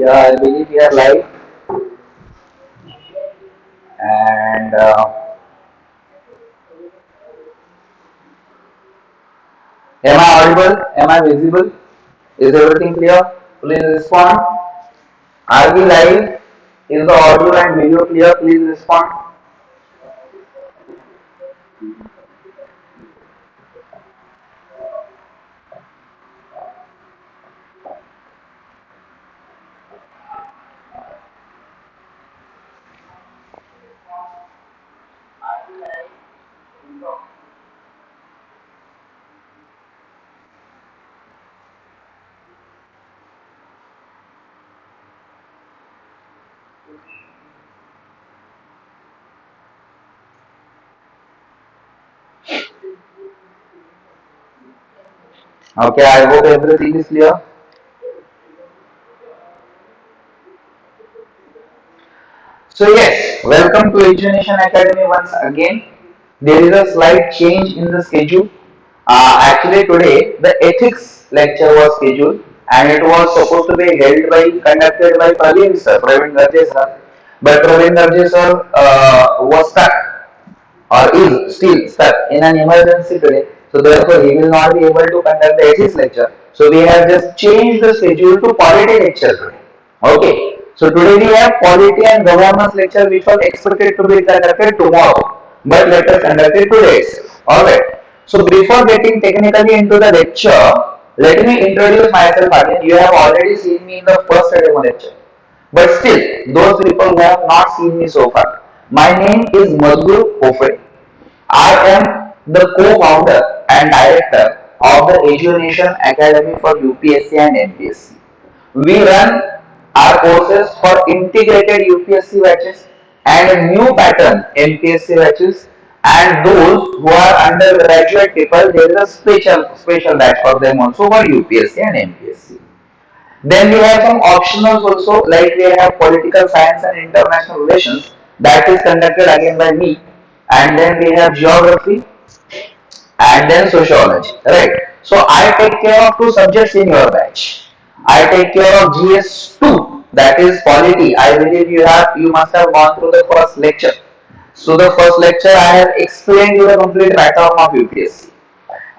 Yeah, I believe we are live. And am I audible? Am I visible? Is everything clear? Please respond. Are we live? Is the audio and video clear? Please respond. Okay, I hope everything is clear. So yes, welcome to EduNation Academy once again. There is a slight change in the schedule. Actually today the ethics lecture was scheduled and it was supposed to be conducted by Praveen Garje sir. But Praveen Garje sir was stuck or is still stuck in an emergency today. So therefore he will not be able to conduct the ethics lecture. So we have just changed the schedule to polity lecture today. Okay. So today we have polity and governance lecture which was expected to be conducted tomorrow. But let us conduct it today. Alright. So before getting technically into the lecture, let me introduce myself again. You have already seen me in the first demo lecture. But still, those people who have not seen me so far, my name is Madhur Kofe. I am the co-founder and director of the EduNation Academy for UPSC and MPSC. We run our courses for integrated UPSC batches and new pattern MPSC batches, and those who are undergraduate people, there is a special batch for them also for UPSC and MPSC. Then we have some optionals also, like we have political science and international relations, that is conducted again by me, and then we have geography and then sociology, right? So I take care of two subjects in your batch. I take care of GS2, that is polity. I believe you must have gone through the first lecture. So the first lecture I have explained you the complete pattern of UPSC.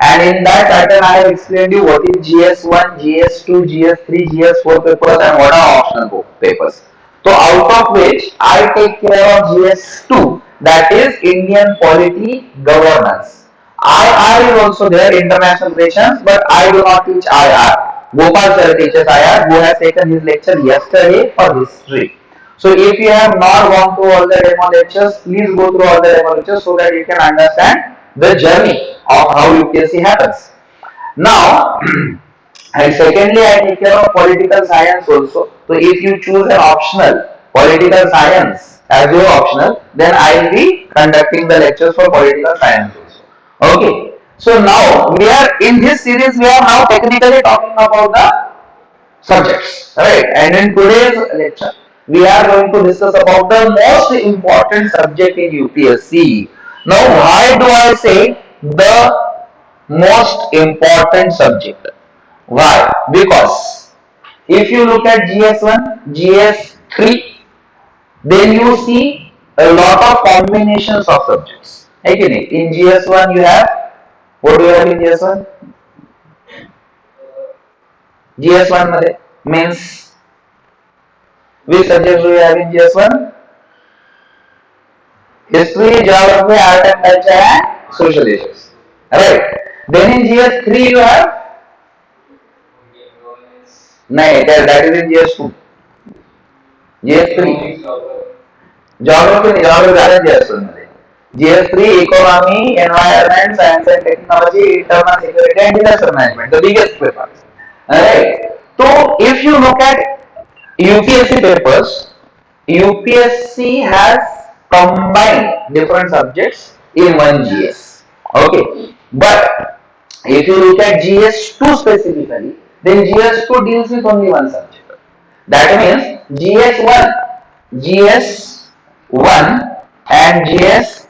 And in that pattern, I have explained you what is GS1, GS2, GS3, GS4 papers and what are optional papers. So out of which I take care of GS2, that is Indian Polity Governance. IR is also there, International Relations, but I do not teach IR. Gopal sir teaches IR, who has taken his lecture yesterday for history. So if you have not gone through all the demo lectures, please go through all the demo lectures so that you can understand the journey of how UPSC happens. Now, and secondly, I take care of political science also. So if you choose an optional political science as your optional, then I will be conducting the lectures for political science also. Okay. So now we are in this series. We are now technically talking about the subjects, right? And in today's lecture, we are going to discuss about the most important subject in UPSC. Now, why do I say the most important subject? Why? Because if you look at GS1, GS3, then you see a lot of combinations of subjects. Again, in GS1 you have, what do you have in GS1? GS1 मध्ये means which subjects do you have in GS1? History, geography, art and culture and social issues. Right. Then in GS3 you have that is in GS2. GS3. Geography are in GS1. GS3 economy, environment, science and technology, internal security and disaster management. The biggest paper. Alright. So if you look at UPSC papers, UPSC has combined different subjects in one GS. Okay. But if you look at GS2 specifically, then GS2 deals with only one subject. That means GS1 and GS3.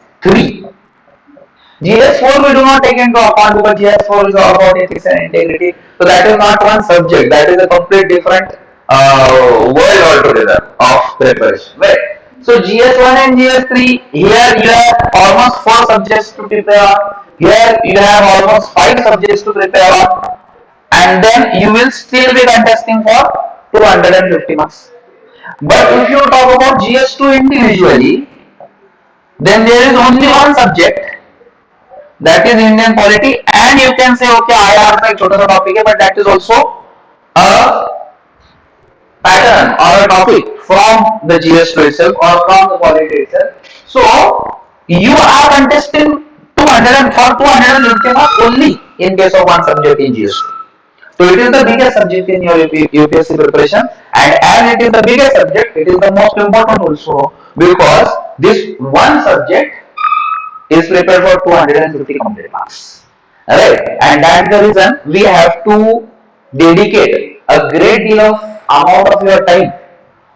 GS4 we do not take into account because GS4 is all about ethics and integrity. So that is not one subject. That is a complete different world altogether of preparation, right? So GS1 and GS3, here you have almost 4 subjects to prepare on. Here you have almost 5 subjects to prepare on, and then you will still be contesting for 250 marks. But if you talk about GS2 individually, then there is only one subject, that is Indian polity, and you can say okay IR का एक छोटा सा topic है, but that is also a pattern or a topic from the GS2 itself or from the polity itself. So you are contesting 200 for 250 marks only in case of one subject in GS2. So it is the biggest subject in your UPSC preparation, and as it is the biggest subject, it is the most important also, because this one subject is prepared for 250 complete marks. Alright, and that's the reason we have to dedicate a great deal of amount of your time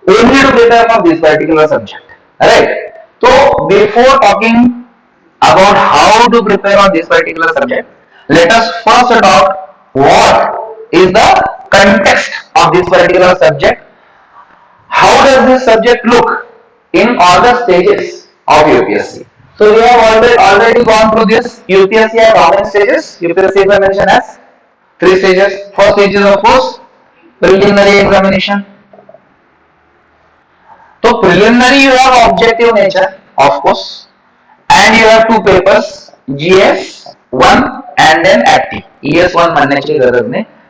only to prepare for this particular subject. Alright, so before talking about how to prepare on this particular subject, let us first talk what is the context of this particular subject. How does this subject look in all the stages of UPSC? So we have already gone through this. UPSC has how many stages? UPSC examination has 3 stages. First stage is of course preliminary examination. So preliminary you have objective nature, of course, and you have 2 papers, GS1 and then apti. ES1 mandatory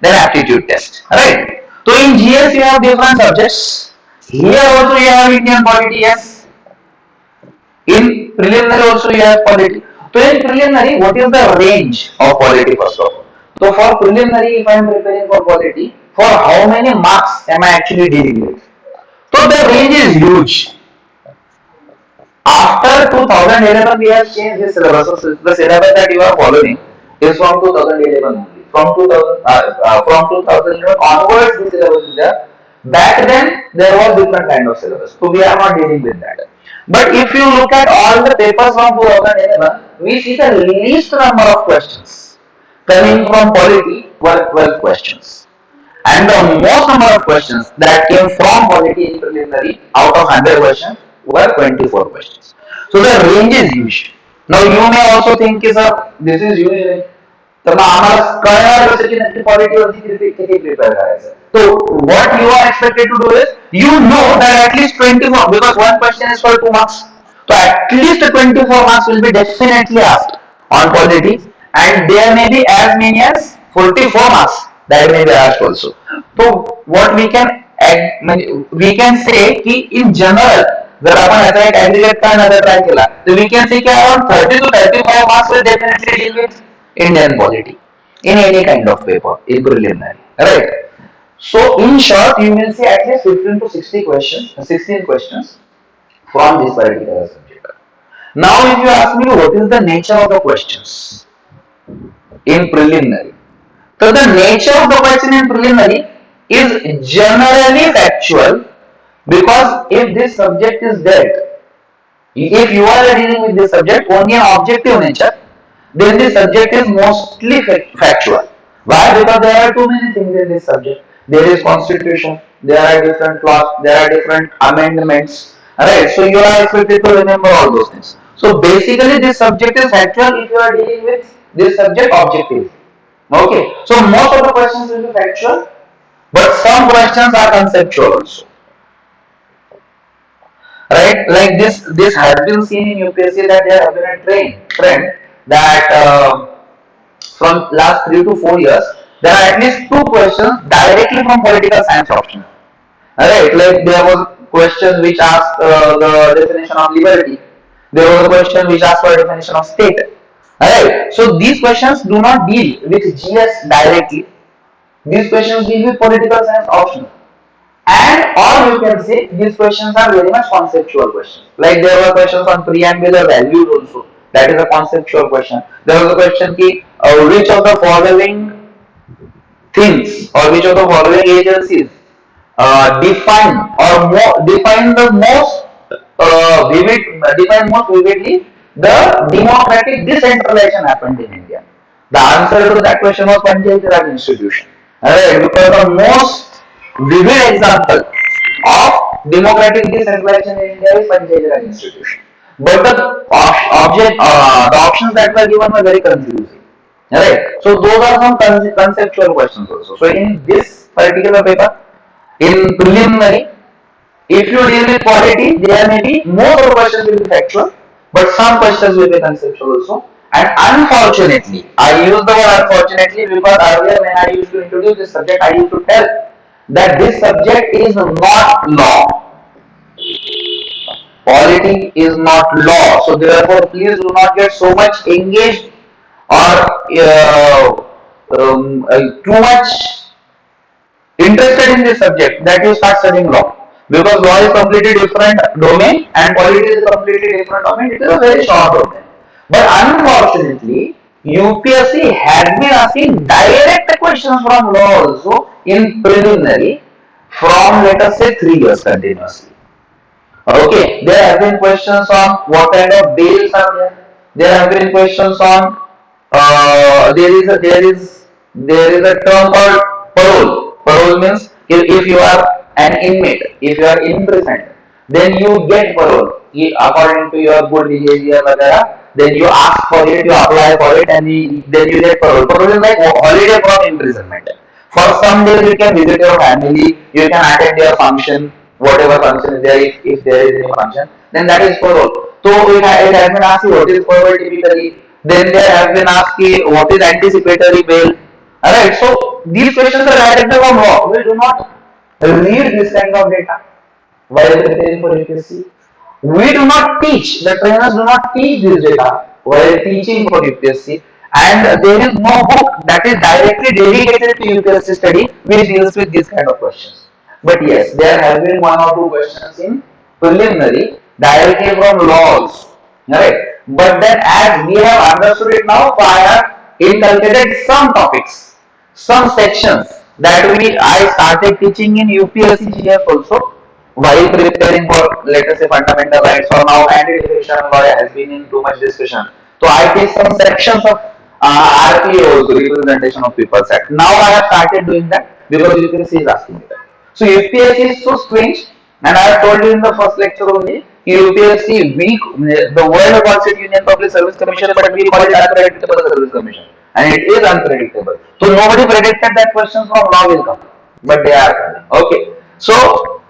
then aptitude test. Right? So in GS you have different subjects. Here also you have Indian polity, yes. In preliminary also you have polity. So in preliminary, what is the range of polity first of all? So for preliminary, if I am preparing for polity, for how many marks am I actually dealing with? So the range is huge. After 2011, we have changed this syllabus. So the syllabus that you are following is from 2011 only. From 2011 onwards, this syllabus is there. Back then, there was different kind of syllabus. So we are not dealing with that. But if you look at all the papers from 2011, we see the least number of questions coming from polity were 12 questions. And the most number of questions that came from polity in preliminary out of 100 questions were 24 questions. So the range is huge. Now you may also think, sir, this is huge. तर मग आम्हाला कळणार कसं की नक्की quality वरती किती prepare करायचं. So what you are expected to do is, you know that at least 24, because one question is for 2 marks. So at least 24 marks will be definitely asked on polity, and there may be as many as 44 marks that may be asked also. So what we can say कि in general, जर आपण याचा एक aggregate करण्याचा try केला, तर we can say कि around 30 to 35 marks will definitely deal with Indian polity in any kind of paper in preliminary, right? So in short, you will see at least 15 to 60 questions, 16 questions from this particular subject. Now, if you ask me what is the nature of the questions in preliminary, so the nature of the question in preliminary is generally factual, because if this subject is dead, if you are dealing with this subject only an objective nature, then the subject is mostly factual. Why? Because there are too many things in this subject. There is constitution, there are different laws, there are different amendments. Alright, so you are expected to remember all those things. So basically this subject is factual if you are dealing with this subject objective. Okay, so most of the questions will be factual, but some questions are conceptual also. Right, like this has been seen in UPSC that there have been a trend that from last 3 to 4 years, there are at least 2 questions directly from political science option. Alright, like there was a question which asked the definition of liberty. There was a question which asked for a definition of state. Alright, so these questions do not deal with GS directly. These questions deal with political science option. And or you can say these questions are very much conceptual questions. Like there were questions on preambular values also. That is a conceptual question. There was a question ki, which of the following things or which of the following agencies define the most define most vividly the democratic decentralization happened in India. The answer to that question was Panchayati Raj institution. Alright, because the most vivid example of democratic decentralization in India is Panchayat Raj institution. But the options that were given were very confusing. Right. So those are some conceptual questions also. So in this particular paper, in preliminary, if you deal with polity, there may be most of the questions will be factual, but some questions will be conceptual also. And unfortunately, I use the word unfortunately because earlier when I used to introduce this subject, I used to tell that this subject is not law. Polity is not law. So therefore, please do not get so much engaged or too much interested in this subject that you start studying law, because law is completely different domain and polity is a completely different domain. It is a very short domain, but unfortunately UPSC has been asking direct questions from law also in preliminary from, let us say, 3 years continuously. Okay, there have been questions on what kind of bails are there. There have been questions on there is a term called parole. Parole means if you are an inmate, if you are imprisoned, then you get parole according to your good behavior, etc. Then you ask for it, you apply for it, and then you get parole. Parole is like holiday from imprisonment. For some days you can visit your family, you can attend their function, whatever function is there, if there is any function, then that is parole. So it has been asked what is parole typically. Then there have been asked what is anticipatory bail. Alright, so these questions are directly from law. We do not read this kind of data while preparing for UPSC. We do not teach, the trainers do not teach this data while teaching for UPSC, and there is no book that is directly dedicated to UPSC study which deals with this kind of questions. But yes, there have been one or two questions in preliminary directly from laws. Right? But then as we have understood it now, so I have inculcated some topics, some sections that I started teaching in UPSC GS also while preparing for, let us say, fundamental rights, or now anti-defamation law has been in too much discussion. So I take some sections of RPO, Representation of People's Act. Now I have started doing that because UPSC is asking me that. So UPSC is so strange, and I have told you in the first lecture only, UPSC, the world calls it Union Public Service Commission, but we call it Unpredictable Service Commission, and it is unpredictable. So nobody predicted that questions from law will come, but they are coming. Okay. So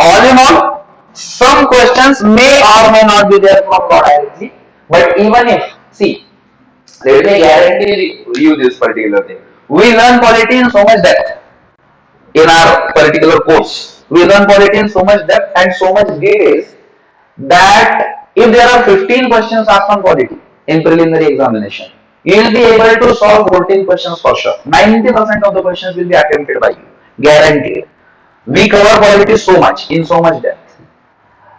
all in all, some questions may or may not be there from law directly, but even if, see, let me guarantee you this particular thing. We learn polity in so much depth in our particular course. We learn polity in so much depth and so much details that if there are 15 questions asked on polity in preliminary examination, you will be able to solve 14 questions for sure. 90% of the questions will be attempted by you, guaranteed. We cover polity so much, in so much depth.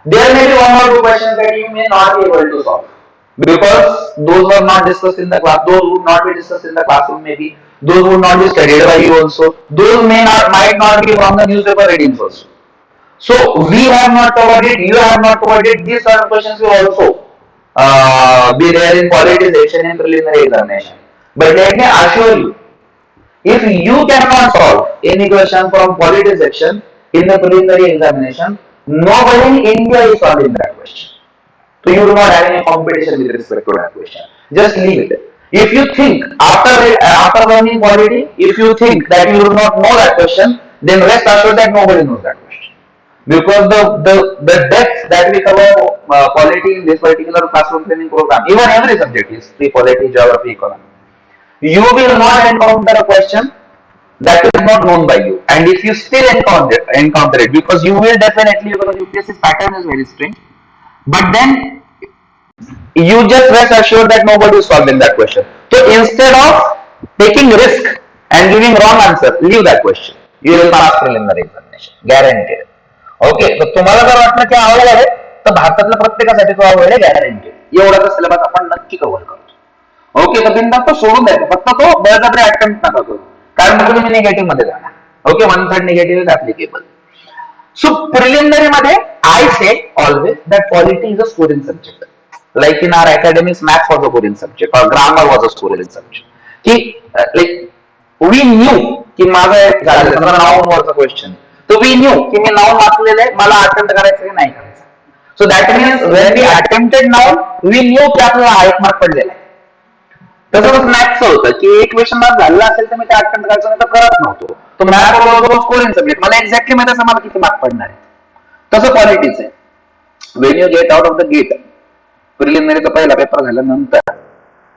There may be one or two questions that you may not be able to solve because those were not discussed in the class. Those would not be discussed in the classroom. Maybe those would not be studied by you also. Those might not be from the newspaper readings also. So we have not covered it. You have not covered it. These sort of questions will also be there in polity section and preliminary examination. But let me assure you, if you cannot solve any question from polity section in the preliminary examination, nobody in India is solving that question. So you do not have any competition with respect to that question. Just leave it. If you think after learning polity, if you think that you do not know that question, then rest assured that nobody knows that question. Because the depth that we cover polity in this particular classroom training program, even every subject, history, polity, geography, economics, you will not encounter a question that is not known by you. And if you still encounter it, because you will definitely, because UPSC's pattern is very strange, but then you just rest assured that nobody is solving that question. So instead of taking risk and giving wrong answer, leave that question. You will pass preliminary examination, guaranteed. Okay, तर तुम्हाला जर वाटलं की अवघड आहे तर भारतातल्या प्रत्येकासाठी तो अवघड आहे, गॅरंटेड. एवढा तर सिलेबस आपण नक्की कव्हर करतो. ओके, तर बिंदास तो सोडून द्यायचा, फक्त तो बळजबरी अटेम्प्ट नका करू, कारण मग तुम्ही निगेटिव्ह मध्ये जाणार. Okay, 1/3 negative is applicable. So preliminary मध्ये आय से always that polity is a scoring subject. Like in our academics, math was a scoring subject or grammar was a scoring subject. Like we knew कि माझं noun was a question. So we knew की मी noun वाचलेलं आहे, मला attempt करायचं की नाही करायचं. So that means when we attempted noun, we knew की आपल्याला हा 1 मार्क पडलेला आहे. तसंच मॅथ्सचं होतं की एक क्वेश्चन मार्क झालेला असेल तर मी ते अटेम्प्ट करायचं नाही तर करत नव्हतो. तो मॅथ बरोबर स्कोरिंग सब्जेक्ट मला एक्झॅक्टली माहिती असं मला किती मार्क पडणार आहे. तसं पॉलिटिक्स आहे. When you get out of the gate, प्रिलिमिनरीचा पहिला पेपर झाल्यानंतर,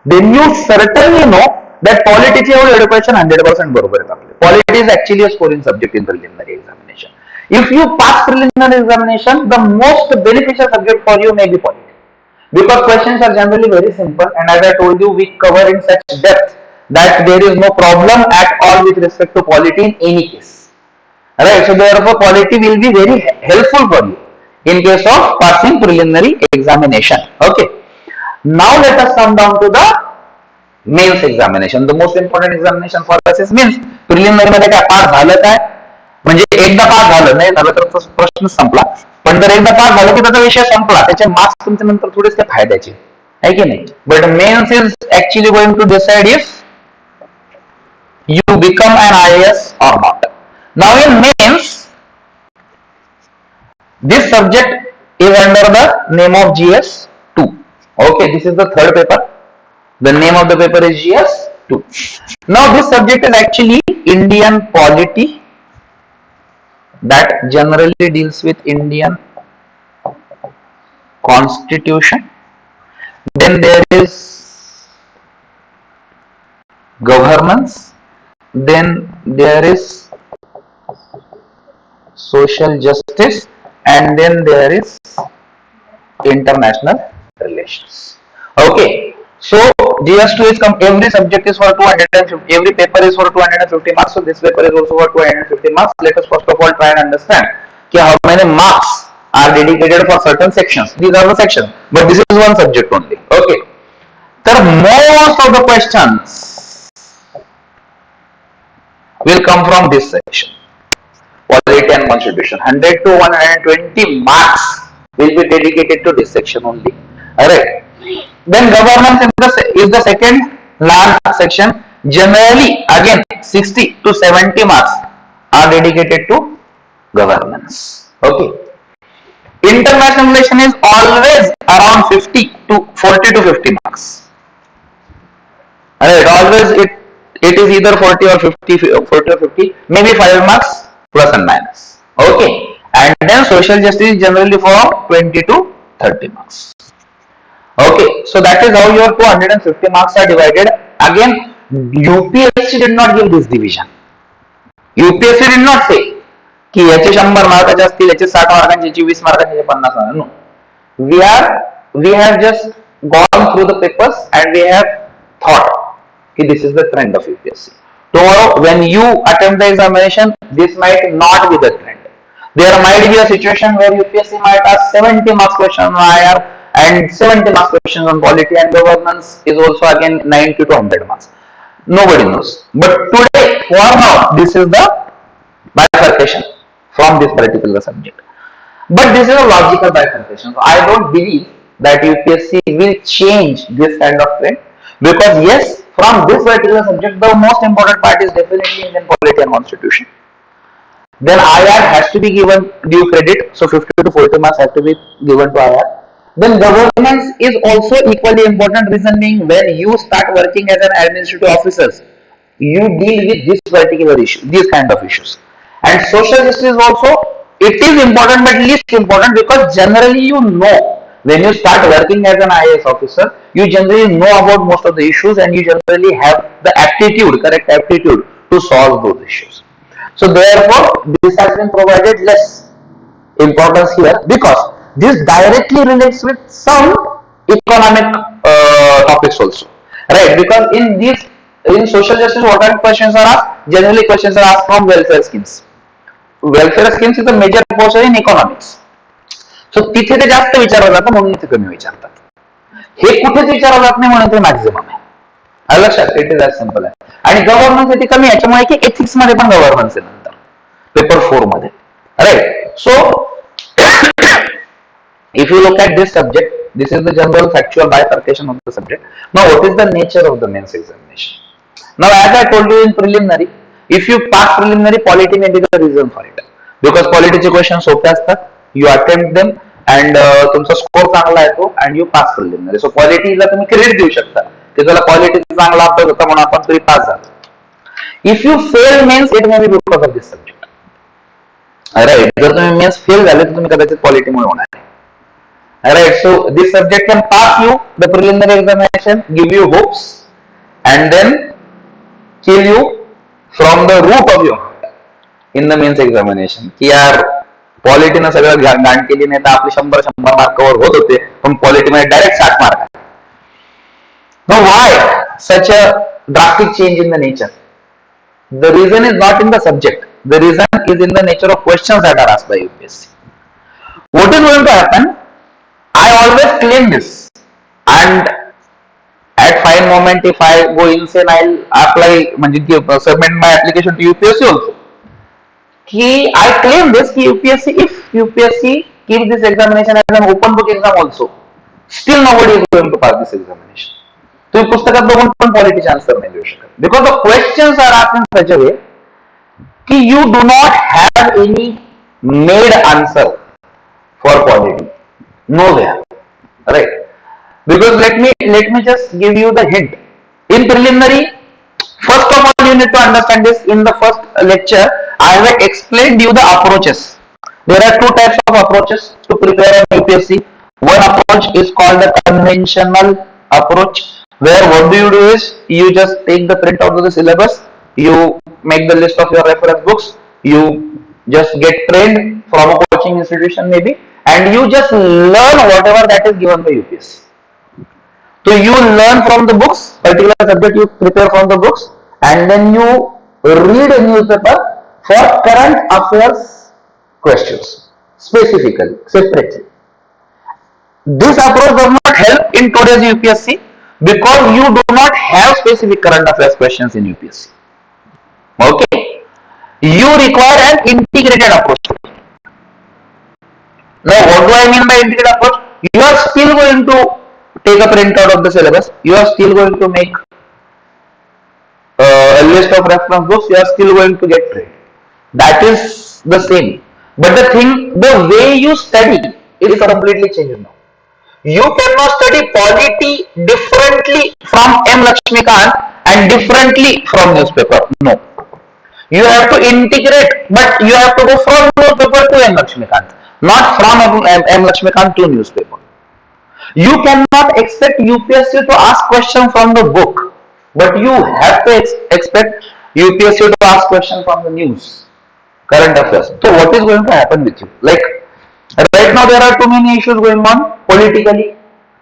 then you certainly know that politics एवढे क्वेश्चन 100% बरोबर आहेत आपले. Polity is actually a scoring subject in preliminary examination. If you pass preliminary examination, the most beneficial subject for you may be polity. Because questions are generally very simple, and as I told you, we cover in such depth that there is no problem at all with respect to polity in any case. Right? So therefore, polity will be very helpful for you in case of passing preliminary examination. Okay. Now let us come down to the mains examination. The most important examination for us is mains. Preliminary मध्ये काय पास झालं काय, म्हणजे एकदा पास झालं नाही झालं तर प्रश्न संपला, पण जर एकदा पास झालं की त्याचा विषय संपला, त्याचे मार्क्स तुमच्या नंतर थोडेच ते फायद्याचे आहे की नाही. But mains is actually going to decide if you become an IAS or not. Now in mains, this subject is under the name of GS2. Okay, this is the third paper. The name of the paper is GS2. Now this subject is actually Indian polity, that generally deals with Indian constitution. Then there is governance. Then there is social justice, and then there is international relations. Okay. So GS2 is every subject is for 250, every paper is for 250 marks. So this paper is also for 250 marks. Let us first of all try and understand how many marks are dedicated for certain sections. These are the sections, but this is one subject only. Okay. So most of the questions will come from this section, polity and constitution. 100 to 120 marks will be dedicated to this section only. Alright. Then governance is the second large section. Generally, again 60 to 70 marks are dedicated to governance. Okay. International relation is always around 40 to 50 marks. Alright, always it is either 40 or 50, maybe 5 marks plus and minus. Okay. And then social justice is generally for 20 to 30 marks. Okay, so that is how your 250 marks are divided. Again, UPSC did not give this division. UPSC did not say की याचे 100 मार्काचे असतील, याचे 60 मार्कांचे, याचे 20 मार्कांचे, 50 मार्कांचे. No, we have just gone through the papers and we have thought कि this is the trend of UPSC. Tomorrow, when you attempt the examination, this might not be the trend. There might be a situation where UPSC might ask 70 marks question on IR and 70 marks questions on polity, and governance is also again 90 to 100 marks. Nobody knows. But today, for now, this is the bifurcation from this particular subject. But this is a logical bifurcation. So I don't believe that UPSC will change this kind of trend, because yes, from this particular subject, the most important part is definitely Indian polity and constitution. Then IR has to be given due credit, so 50 to 40 marks have to be given to IR. Then governance is also equally important. Reason being, when you start working as an administrative officer, you deal with this particular issue, these kind of issues. And social justice also, it is important but least important, because generally you know, when you start working as an IAS officer, you generally know about most of the issues and you generally have the aptitude, correct aptitude to solve those issues. So therefore, this has been provided less importance here, because this directly relates with some economic topics also, right? Because in social justice, what kind of questions are asked? Generally, questions are asked from welfare schemes. Welfare schemes is a major portion in economics. So तिथे ते जास्त विचारलं जातं, म्हणून इथे कमी विचारतात. हे कुठेच विचारलं जात नाही म्हणून ते मॅक्झिमम आहे. लक्षात, इट इज ॲज सिम्पल आहे. आणि गव्हर्नन्स इथे कमी, याच्यामुळे की एथिक्स मध्ये पण गव्हर्नन्स आहे नंतर पेपर 4 मध्ये, right? So if you look at this subject, this is the general factual bifurcation of the subject. Now, what is the nature of the mains examination? Now, as I told you in preliminary, if you pass preliminary, polity may be the reason for it. Because पॉलिटिचे question सोपे असतात, you attempt them and तुमचा score चांगला येतो and you pass करून देणार. सो पॉलिटीला तुम्ही credit देऊ शकता की त्याला पॉलिटीचा चांगला अभ्यास होता म्हणून आपण तरी पास झालो. If you fail mains it may be because of this subject. Right, जर तुम्ही मेन्स फेल झाले तर तुम्ही कदाचित पॉलिटीमुळे होणार आहे. Alright, so this subject can pass you the preliminary examination, give you hopes, and then kill you from the root of your heart in the mains examination. की यार पॉलिटीनं सगळं घाण केली नाही तर आपले 100 मार्कावर होत होते, पण पॉलिटीमध्ये डायरेक्ट 60 मार्क. Now why such a drastic change in the nature? The reason is not in the subject. The reason is in the nature of questions that are asked by UPSC. What is going to happen? I always claim this, and at fine moment if I go insane I'll apply, म्हणजे submit my application to UPSC also. कि I claim this कि UPSC, if UPSC keep this examination as an open book exam also, still nobody is going to pass this examination. तुम्ही पुस्तकात बघून पण पॉलिटीचे answer नाही देऊ शकत, because the questions are asked in such a way कि you do not have any made answer for polity. Nowhere, right? Because let me just give you the hint. In preliminary, first of all you need to understand this. In the first lecture I have explained you the approaches. There are two types of approaches to prepare an UPSC. One approach is called the conventional approach, where what do you do is you just take the print out of the syllabus, you make the list of your reference books, you just get trained from a coaching institution maybe, and you just learn whatever that is given by UPSC. So you learn from the books, particular subject you prepare from the books, and then you read a newspaper for current affairs questions, specifically, separately. This approach does not help in today's UPSC because you do not have specific current affairs questions in UPSC. Okay? You require an integrated approach. Now, what do I mean by integrated approach? You are still going to take a printout of the syllabus. You are still going to make a list of reference books. You are still going to get trained. That is the same. But the thing, the way you study, it is completely changed now. You cannot study polity differently from M. Lakshmikant and differently from newspaper. No. You have to integrate, but you have to go from newspaper to M. Lakshmikant. Not from M. Lakshmikant to newspaper. You cannot expect UPSC to ask questions from the book, but you have to expect UPSC to ask questions from the news, current affairs. So what is going to happen with you? Like right now there are too many issues going on politically.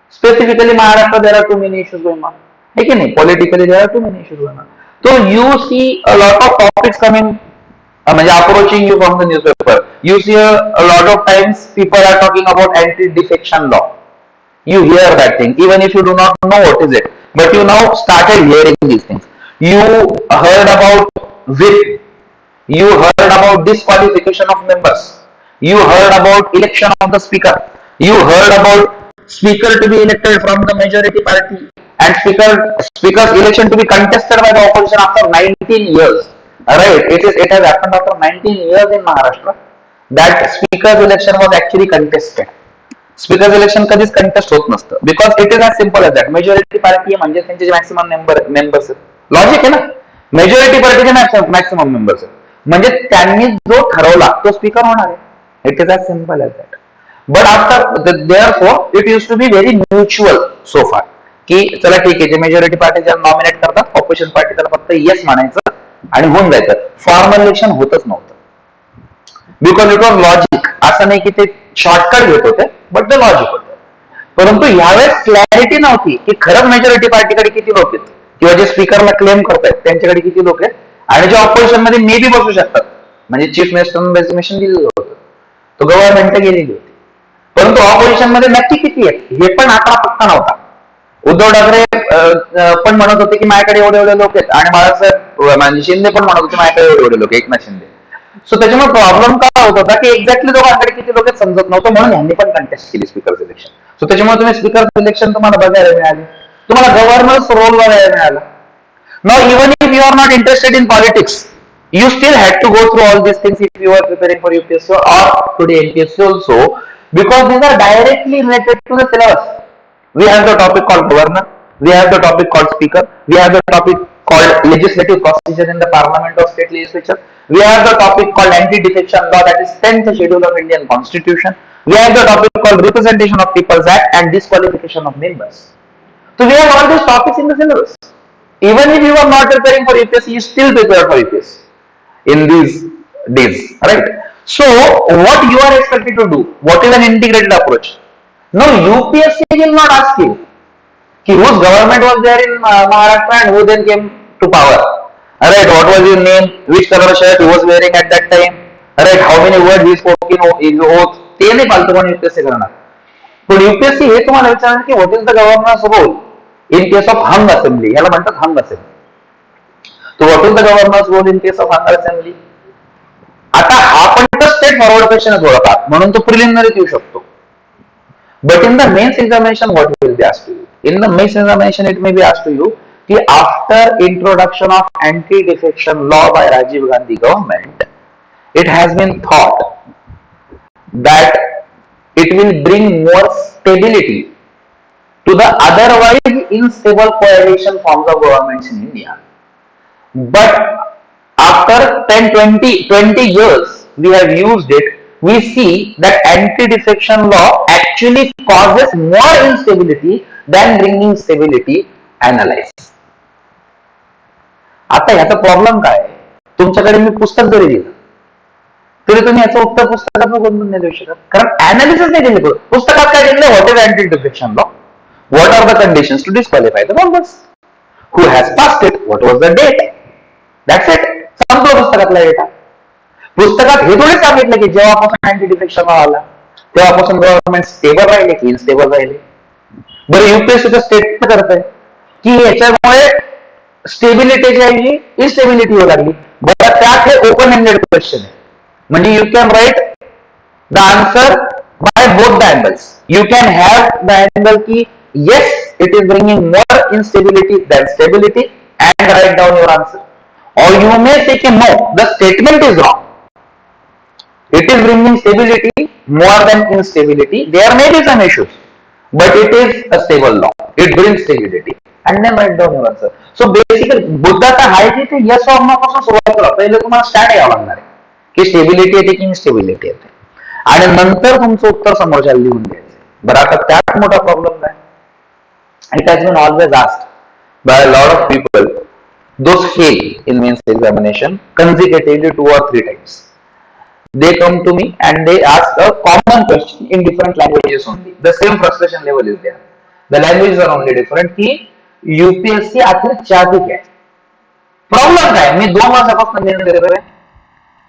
Specifically Maharashtra, there are too many issues going on. Okay, politically there are too many issues going on. So you see a lot of topics coming, approaching you from the newspaper. You see a lot of times people are talking about anti-defection law. You hear that thing, even if you do not know what is it, but you now started hearing these things. You heard about whip. You heard about disqualification of members. You heard about election of the speaker. You heard about speaker to be elected from the majority party and speaker's election to be contested by the opposition after 19 years. Alright, it has happened after 19 years in Maharashtra that speaker's election was actually contested. Speaker's election कधीच contest होत नसतं, because it is as simple as that. Majority party म्हणजे त्यांचे maximum members आहेत. Logic आहे ना, majority party maximum members आहेत, म्हणजे त्यांनी जो ठरवला तो स्पीकर होणार आहे. It is as simple as that. But after therefore it used to be very mutual so far. की चला ठीक आहे, जे मेजॉरिटी पार्टी ज्याला नॉमिनेट करतात, ऑपोजिशन पार्टी त्याला फक्त येस म्हणायचं आणि होऊन जायचं. फॉर्मल इलेक्शन होतच नव्हतं, बिकॉज इट वॉज लॉजिक. असं नाही की ते शॉर्टकट घेत होते, बट ते लॉजिक होतं. परंतु यावेळेस क्लॅरिटी नव्हती की खरंच मेजॉरिटी पार्टीकडे किती लोक आहेत, किंवा जे स्पीकरला क्लेम करतायत त्यांच्याकडे किती लोक आहेत, आणि जे ऑपोजिशन मध्ये मे बी बसू शकतात. म्हणजे चीफ मिनिस्टरनं डेसिग्नेशन दिलेलं होतं, तो गव्हर्नमेंट गेलेली होती, परंतु ऑपोजिशन मध्ये नक्की किती आहेत हे पण आता पत्ता नव्हता. उद्धव ठाकरे पण म्हणत होते की माझ्याकडे एवढे एवढे लोक आहेत, आणि बाळासाहेब म्हणजे शिंदे पण म्हणत होते माझ्याकडे एवढे एवढे लोक, एकनाथ शिंदे. सो त्याच्यामुळे प्रॉब्लेम काय होत होता की एक्झॅक्टली दोघांकडे किती लोक समजत नव्हतं, म्हणून यांनी पण कंटेस्ट केली स्पीकर सिलेक्शन. सो त्याच्यामुळे तुम्ही स्पीकर सिलेक्शन तुम्हाला बघायला मिळाले, तुम्हाला गव्हर्नर्स रोल बघायला मिळाला. Now even if you are not interested in politics, You still had to go through all these things if you were preparing for UPSC or today NPSC also, because these are directly related to the syllabus. We have the topic called governor, we have the topic called speaker, we have the topic called legislative procedure in the parliament or state legislature, we have the topic called anti-defection law, that is 10th schedule of Indian constitution, we have the topic called representation of people's act and disqualification of members. So we have all these topics in the syllabus. Even if you are not preparing for UPSC, you still prepare for UPSC in these days, right? So what you are expected to do? What is an integrated approach? No, UPSC will not ask you whose government was there in Maharashtra and who then came to power. Alright, what was his name? Which color shirt he was wearing at that time? Alright, how many words he spoke in oath? ते नाही फालतू पण UPSC करणार. पण UPSC हे तुम्हाला विचारणार की what is the governor's role in case of hung assembly? याला म्हणतात hung assembly. So what is the governor's role in case of hung assembly? आता हा पण तर स्टेट फॉरवर्ड क्वेश्चन आहे थोडाफार, म्हणून तो प्रिलिमिनरीत येऊ शकतो. But in the mains examination, what will be asked to you? In the mains examination, it may be asked to you that after introduction of anti-defection law by Rajiv Gandhi government, it has been thought that it will bring more stability to the otherwise unstable coalition forms of governments in India. But after 20 years we have used it, we see that anti-defection law actually causes more instability than bringing stability. Analyze. आता याचा problem काय आहे? तुमच्याकडे मी पुस्तक जरी दिलं तरी तुम्ही याचं उत्तर पुस्तकात बघून नाही देऊ शकत, कारण अनालिसिस नाही केलं. पुस्तकात काय दिलं? What is anti defection law, what are the conditions to disqualify the members, who has passed it, what was the date, that's it. संपलं पुस्तकातला डेटा. पुस्तकात हे थोडे सांगितलं की जेव्हापासून अँटी-डिफेक्शन लॉ आला तेव्हापासून गव्हर्नमेंट स्टेबल राहिले की इनस्टेबल राहिले. बरं, युपीएससी स्टेट करत आहे की याच्यामुळे स्टेबिलिटीच्या ऐवजी इनस्टेबिलिटी होऊ लागली. बरं, त्यात हे ओपन एंडेड क्वेश्चन आहे, म्हणजे you can write the answer by both the angles. You can have the angle की yes it is bringing more instability than stability and right down your answer. Or you may say no, the statement is wrong. It is bringing stability more than instability. There may be some issues, but it is a stable law. It brings stability. And then write down your answer. So basically, बुद्धाचा हाय की ते yes or no पासून सुरुवात करा. पहिले तुम्हाला stand यावं लागणार आहे की स्टेबिलिटी येते की इनस्टेबिलिटी येते, आणि नंतर तुमचं उत्तर समोरच्या लिहून द्यायचं. बरं, आता त्यात मोठा प्रॉब्लेम काय? It has been always asked by a lot of people. Those fail in mains examination consecutively 2 or 3 times. They come to me and they ask a common question in different languages only. The same frustration level is there. The languages are only different. की UPSC आखिर चाहती क्या है? Problem काय? मी 2 वर्षापासून मेहनत करतोय.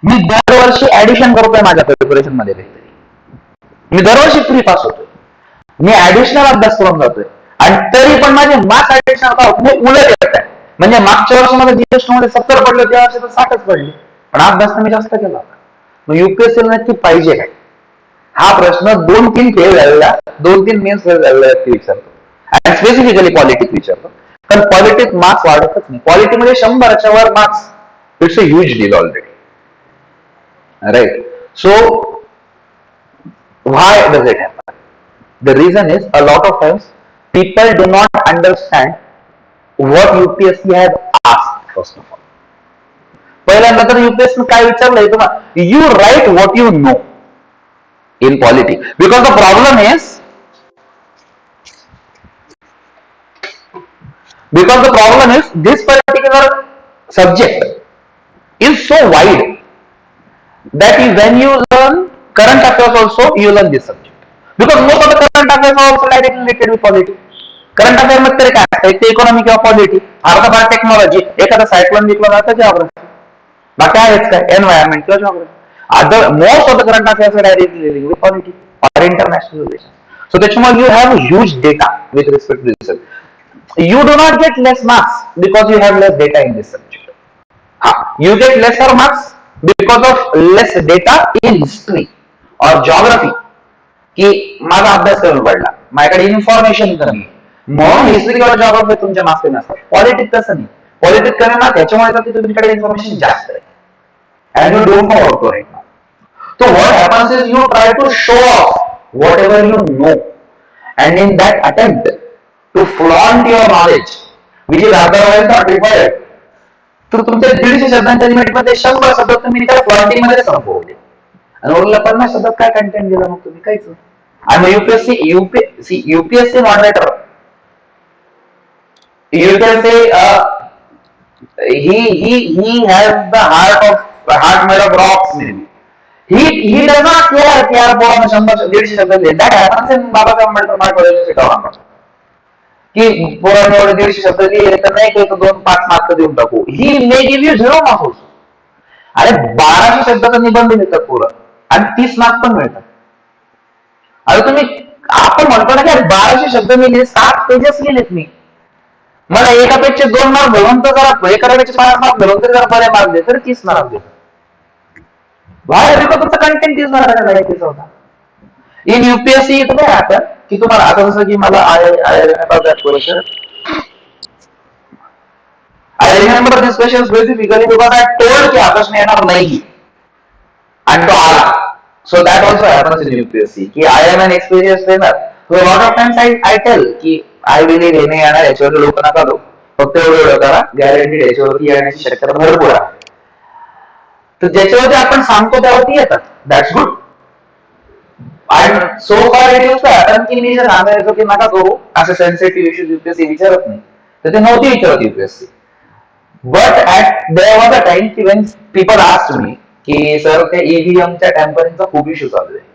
मी दरवर्षी ऍडिशन करतोय माझ्या प्रिपरेशन मध्ये काहीतरी. मी दरवर्षी फ्री पास होतोय. मी ऍडिशनल अभ्यास करून जातोय आणि तरी पण माझे मार्क्स ऍडिशनल उलट येत आहे. म्हणजे मागच्या वर्षामध्ये जीएसटी मध्ये 70 पडले, त्या वर्षी तर 60च पडले, पण अभ्यास तर मी जास्त केला. मग युपीएससी नक्की पाहिजे काय? हा प्रश्न 2-3 फेल झालेला, 2-3 मेन्स फेल झालेला विचारतो, आणि स्पेसिफिकली पॉलिटिक्स विचारतो. कारण पॉलिटिक्स मार्क्स वाढतच नाही. पॉलिटिक्समध्ये 100च्या वर marks, it's a huge deal already, right? So why does it happen? The reason is a lot of times people do not understand what UPSC has asked. First of all, पहिल्यांदा तर UPSC काय विचारलंय तुम्हाला? You write what you know in polity, because the problem is this particular subject is so wide that when you learn current affairs also you learn this subject, because most of the current affairs are also directly related with polity. Current affair मध्ये तरी काय असतं? ते economy किंवा polity, अर्धा भाग technology, एखादा cyclone विकला जातं जिओग्राफी, बाकी आहेच काय? एन्व्हायरमेंट किंवा geography. Other most of the current affairs are directly related with polity और इंटरनॅशनल रिलेशन. सो त्याच्यामुळे you have huge data with respect to this. You do not get less marks because you have less data in this subject. You get lesser marks because of less data in history और geography, की माझा अभ्यास करून पडला, माझ्याकडे information कमी, म्हणून history किंवा जिओग्राफी तुमच्या मार्क्स नसतात. पॉलिटिक्स तसं नाही. पॉलिटिक्स कमी मार्क्स याच्यामुळे तुमच्याकडे इन्फॉर्मेशन जास्त आहे. and you don't know how to write now. So what happens is you try to show off whatever you know, and in that attempt to flaunt your knowledge, which is otherwise not required, तर तुमच्या 150 शब्दांच्या लिमिटमध्ये 100 शब्द तुम्ही त्या flaunting मध्ये संपवले आणि उरलेल्या 50 शब्दात काय कंटेंट दिला मग तुम्ही काहीच नाही. आणि UPSC moderator, you can say he has the heart made of rocks maybe. He does not care कि यार पोरांना 100-150 शब्द लिहिले. That happens in Babasaheb Ambedkar मराठवाड्याच्या शिकवणार की पोरांना एवढे 150 शब्द लिहिले तर नाही काही 2-5 मार्क देऊन टाकू. He may give you 0 marks also. अरे 1200 शब्दाचा निबंध लिहितात पोरं आणि 30 मार्क पण मिळतात. अरे तुम्ही आपण म्हणतो ना की 1200 शब्द मी लिहिले, 7 पेजेस लिहिलेत मी, मला एकापेक्षा 2 मार्क भरून तर जरा एकापेक्षा 5 मार्क भरून तरी जरा बरे मार्क दे, तर 30 मार्क दे. बाहेर तुमचा कंटेंट 30 मार्काचा होता. इन युपीएससी इथं काय राहतं की तुम्हाला आता जसं की मला I remember this question specifically because I told की हा प्रश्न येणार नाही आणि तो आला. So that also happens in UPSC की I am an experienced trainer. So lot of times I tell की आय बिलीव्ह हे नाही येणार, याच्यावर लोक नका दो, फक्त एवढं करा, गॅरंटीड याच्यावरती येण्याची शक्यता भरपूर आहे. तर ज्याच्यावरती आपण सांगतो त्यावरती येतात. That's good. So far it is कारण की मी जर सांगायचो की नका करू असे सेन्सिटिव्ह इश्यूज युपीएससी विचारत नाही, तर ते नव्हते विचारत UPSC. But at there was a time की वेन पीपल आस्क्ड मी की सर ते ईव्हीएमच्या टॅम्परिंगचा खूप इश्यू चालू आहे,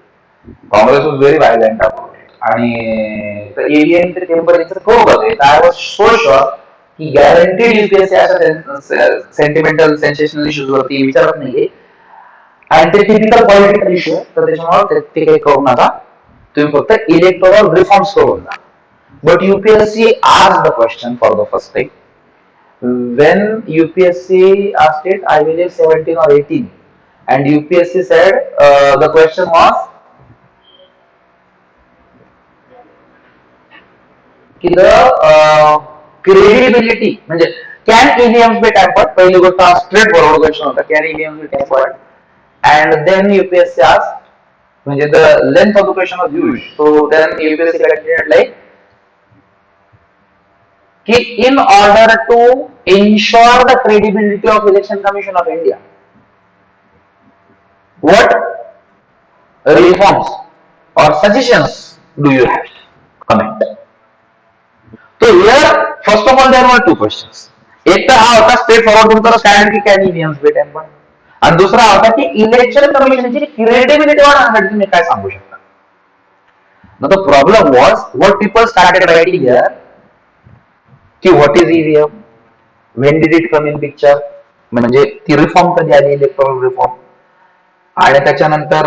Congress was very violent about it, आणि ईव्हीएम टेम्परिंगचं खूप होते. आय वॉज सो शुअर की गॅरंटीड युपीएससी अशा सेंटिमेंटल सेन्सेशनल इश्यूज वरती विचारत नाहीये आणि ते टिपिकल पॉलिटिकल इश्यू आहे, तर त्याच्यामुळे ते काही करू नका, तुम्ही फक्त इलेक्टोरल रिफॉर्म्स करून जा. But UPSC asked the question for the first time. When UPSC asked it, I believe 17 or 18, and UPSC said the question was की the credibility म्हणजे can EVMs be tampered. पहिली गोष्ट हा स्ट्रेट फॉरवर्ड क्वेश्चन होता, can EVMs be tampered, and then UPSC asked म्हणजे the length of the question was huge, so then UPSC calculated like in order to ensure the credibility of Election Commission of India, what reforms or suggestions do you have? Comment. So here, first of all, there were two questions. एक तर हा होता straight forward तुमचा standard की can ईव्हीएम्स B tempered, आणि दुसरा होता की इलेक्शन कमिशनची क्रेडिबिलिटी वर तुम्ही काय सांगू शकता. Now the problem was what people started writing here की what is EVM, when did it come in picture, म्हणजे ती रिफॉर्म कधी आली, इलेक्टोरल रिफॉर्म, आणि त्याच्यानंतर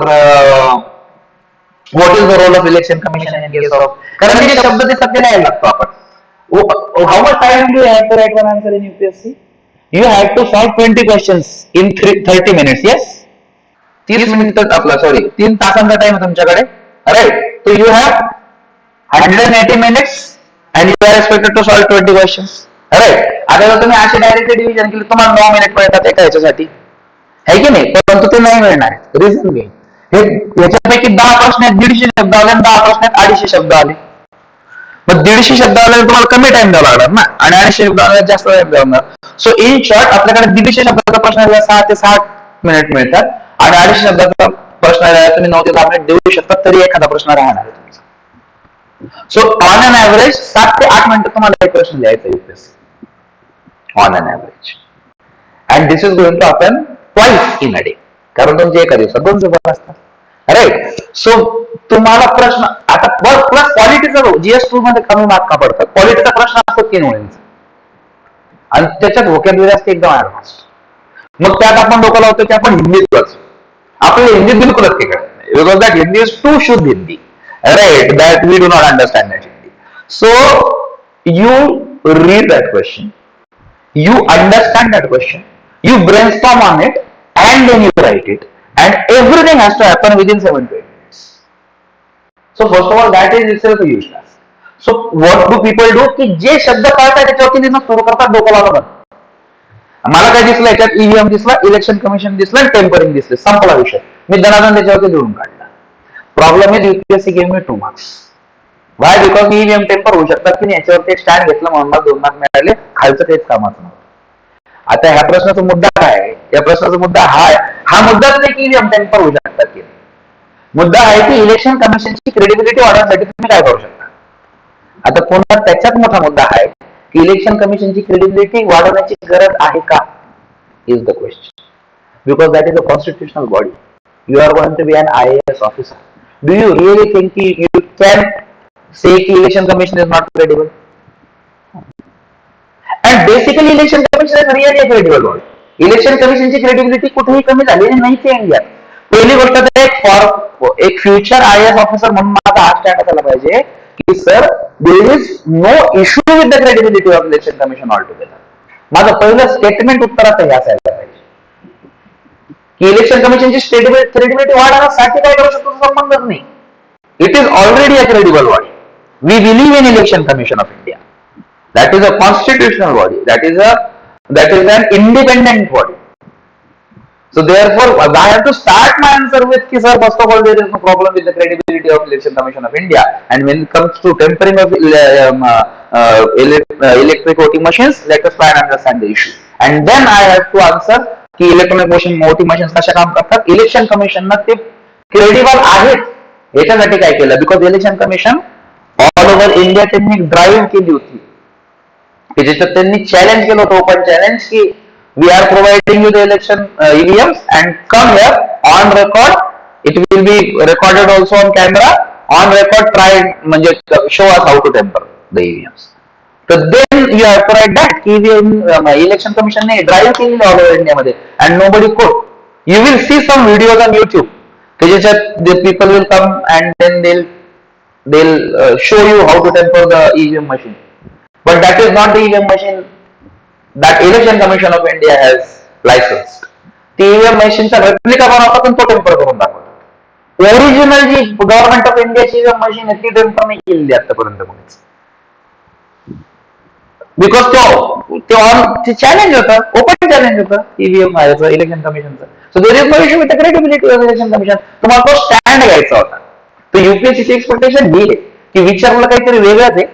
what is the role of election Commission in case of, कारण हे शब्द ते सत्य लिहायला लागतो आपण. How much time do have to write one answer in UPSC? You have to solve 20 questions in 30 minutes. Yes, 30 minute आपला 3 तासांचा टाइम आहे तुमच्याकडे, right? So you have 180 minutes and you are expected to solve 20 questions, right? आता जर तुम्ही अशी direct division केली तुम्हाला 9 मिनिट मिळतात एका ह्याच्यासाठी, है की नाही? परंतु ते नाही मिळणार. रिझन घे, हे याच्यापैकी 10 प्रश्न आहेत 150 शब्द आले, 10 प्रश्न आहेत 250 शब्द आले. मग 150 शब्द आले तुम्हाला कमी टाइम द्यावा लागणार ना, आणि 250 शब्द आले जास्त टाइम द्यावा लागणार. सो इन शॉर्ट आपल्याकडे 150 शब्दाचा प्रश्न 6 ते 7 मिनिट मिळतात, आणि 250 शब्दाचा प्रश्न तुम्ही 9 ते 10 मिनिट देऊ शकता, तरी एखादा प्रश्न राहणार आहे. सो ऑन एन ऍव्हरेज 7 ते 8 मिनिटं तुम्हाला एक क्वेश्चन लिहायचा UPSC on an average, and this is going to happen twice in a day, कारण तुमचे एका दिवसात 2 पेपर असतात, राईट? सो तुम्हाला प्रश्न आता प्लस पॉलिटीचा GS2 मध्ये कमी मार्क का पडतात? पॉलिटीचा प्रश्न असतो 3 ओळींचा आणि त्याच्यात व्होकॅब्युलरी असते एकदम ऍडव्हान्स. मग त्यात आपण डोकं लावतो की आपण हिंदीत वाचू, आपल्याला हिंदीत बिलकुलच काही कळत नाही, because that Hindi is too shuddh Hindi, right? That we do not understand that Hindi. So you read that question, you understand that question, you brainstorm on it, and then you write it, and everything has to happen within 7 to 8 minutes. So first of all, that is itself a huge task. So what do people do? कि जे शब्द कळतात त्याच्यावरती सुरू करतात डोकं लावतात. मला काय दिसलं याच्यात, ईव्हीएम दिसला, इलेक्शन कमिशन दिसलं, टेम्परिंग दिसले, संपला विषय. मी दनादन त्याच्यावरती लिहून काढला. Problem is UPSC gave me 2 marks. Why? Because मी ईव्हीएम टेम्पर होऊ शकतात की नाही याच्यावरती एक स्टँड घेतलं म्हणून मला 2 मार्क मिळाले. खालचं तेच कामाचं नव्हतं. आता ह्या प्रश्नाचा मुद्दा काय आहे? या प्रश्नाचा मुद्दा हा मुद्दाच नाही की ईव्हीएम टेम्पर होऊ शकतात की. मुद्दा आहे की इलेक्शन कमिशनची क्रेडिबिलिटी वाढवण्यासाठी तुम्ही काय करू शकता. आता पुन्हा त्याच्यात मोठा मुद्दा आहे की इलेक्शन कमिशनची क्रेडिबिलिटी वाढवण्याची गरज आहे का, is the question. Because that is a constitutional body. You are going to be an IAS officer. Do you really think you can say की election commission is not credible? And basically election commission is really a credible body. Election कमिशनची credibility कुठेही कमी झालेली नाही ते इंडियात. पहिली गोष्ट तर एक फ्युचर IAS ऑफिसर म्हणून माझा हात स्टँड असायला पाहिजे की sir there is no issue with the credibility of election commission all together. माझं पहिलं स्टेटमेंट उत्तरात हे असायला पाहिजे की इलेक्शन कमिशनची क्रेडिबिलिटी वाढवण्यासाठी काय करू शकतो संबंधच नाही. It is already a credible body. We believe in Election Commission of India. That is a constitutional body. That is an independent body. So therefore, I have to start my answer with, sir, first of all, there is no problem with the credibility of Election Commission of India. And when it comes to tempering of electric voting machines, let us try and understand the issue. And then I have to answer की electronic voting machines कशा काम करतात. Election commission ते credible आहेत याच्यासाठी काय केलं? Because election commission all over India त्यांनी ड्राईव्ह केली होती की ज्याच्यात त्यांनी चॅलेंज केलं होतं, ओपन चॅलेंज, की we are providing you the election EVMs and come here on record. It will be recorded also on camera, on record try म्हणजे show us how to tamper the EVMs. तर then you have to write that की election कमिशनने drive केलेली all over इंडियामध्ये and no buddy code. You will see some videos on YouTube की ज्याच्यात the people will come and then they'll show you how to temper the EVM machine. But that is not the EVM machine that Election Commission of India has licensed. The EVM machine चा replica बनवतात आणि तो temper करून दाखवतात. Original ji government of इंडियाची EVM machine आहे ती temper नाही केलेली आतापर्यंत कोणीच. बिकॉज ते चॅलेंज होतं, ओपन चॅलेंज होतं EVM इलेक्शन कमिशनचं. So there is no issue with the credibility of election commission. तुम्हाला तो स्टँड घ्यायचा होता. तर युपीएससीची एक्सपेक्टेशन ही आहे की विचारलं काहीतरी वेगळंच आहे,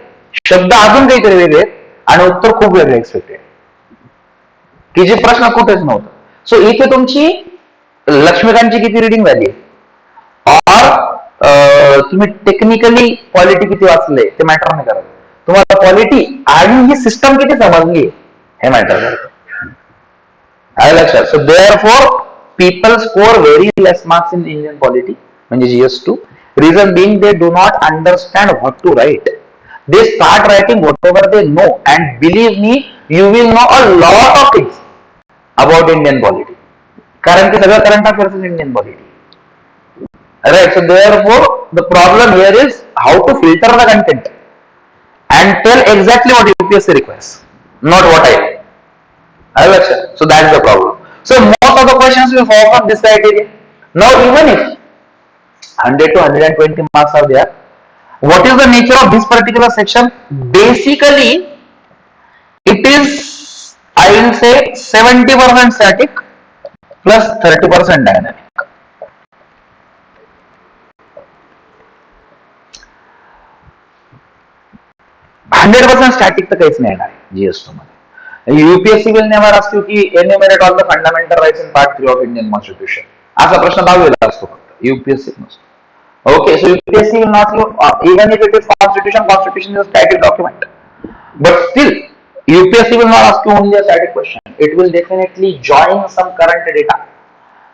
शब्द अजून काहीतरी वेगळे आणि उत्तर खूप वेगळे एक्सपेक्टेड की जे प्रश्न कुठेच नव्हतं. सो इथे तुमची लक्ष्मीकांतची किती रिडिंग झाली और तुम्ही टेक्निकली पॉलिटी किती वाचले ते मॅटर नाही करत. तुम्हाला पॉलिटी आणि ही सिस्टम किती समजली हे मॅटर करतं. आलं लक्षात? So therefore people score very less marks in Indian polity म्हणजे GS2. Reason being they do not understand what to write. They start writing whatever they know, and believe me, you will know a lot of things about Indian polity. कारण की सगळं current affairs is Indian polity. Right. So therefore, the problem here is how to filter the content and tell exactly what UPSC requires, not what I like. So that's the problem. So most of the questions will fall from this criteria. Now even if 100 to 120 marks are there, what is the nature of this particular section? Basically, it is, I will say, 70% static plus 30% dynamic. 100% static तर काहीच नाही येणार GS2 मध्ये. UPSC will never ask you की enumerate all the fundamental rights in part 3 of Indian Constitution. असा प्रश्न 10वीला असतो फक्त, UPSC नसतो. Okay, so UPSC will not look, even if it is constitution is a static document. But still, UPSC will not ask you only a static question. It will definitely join some current data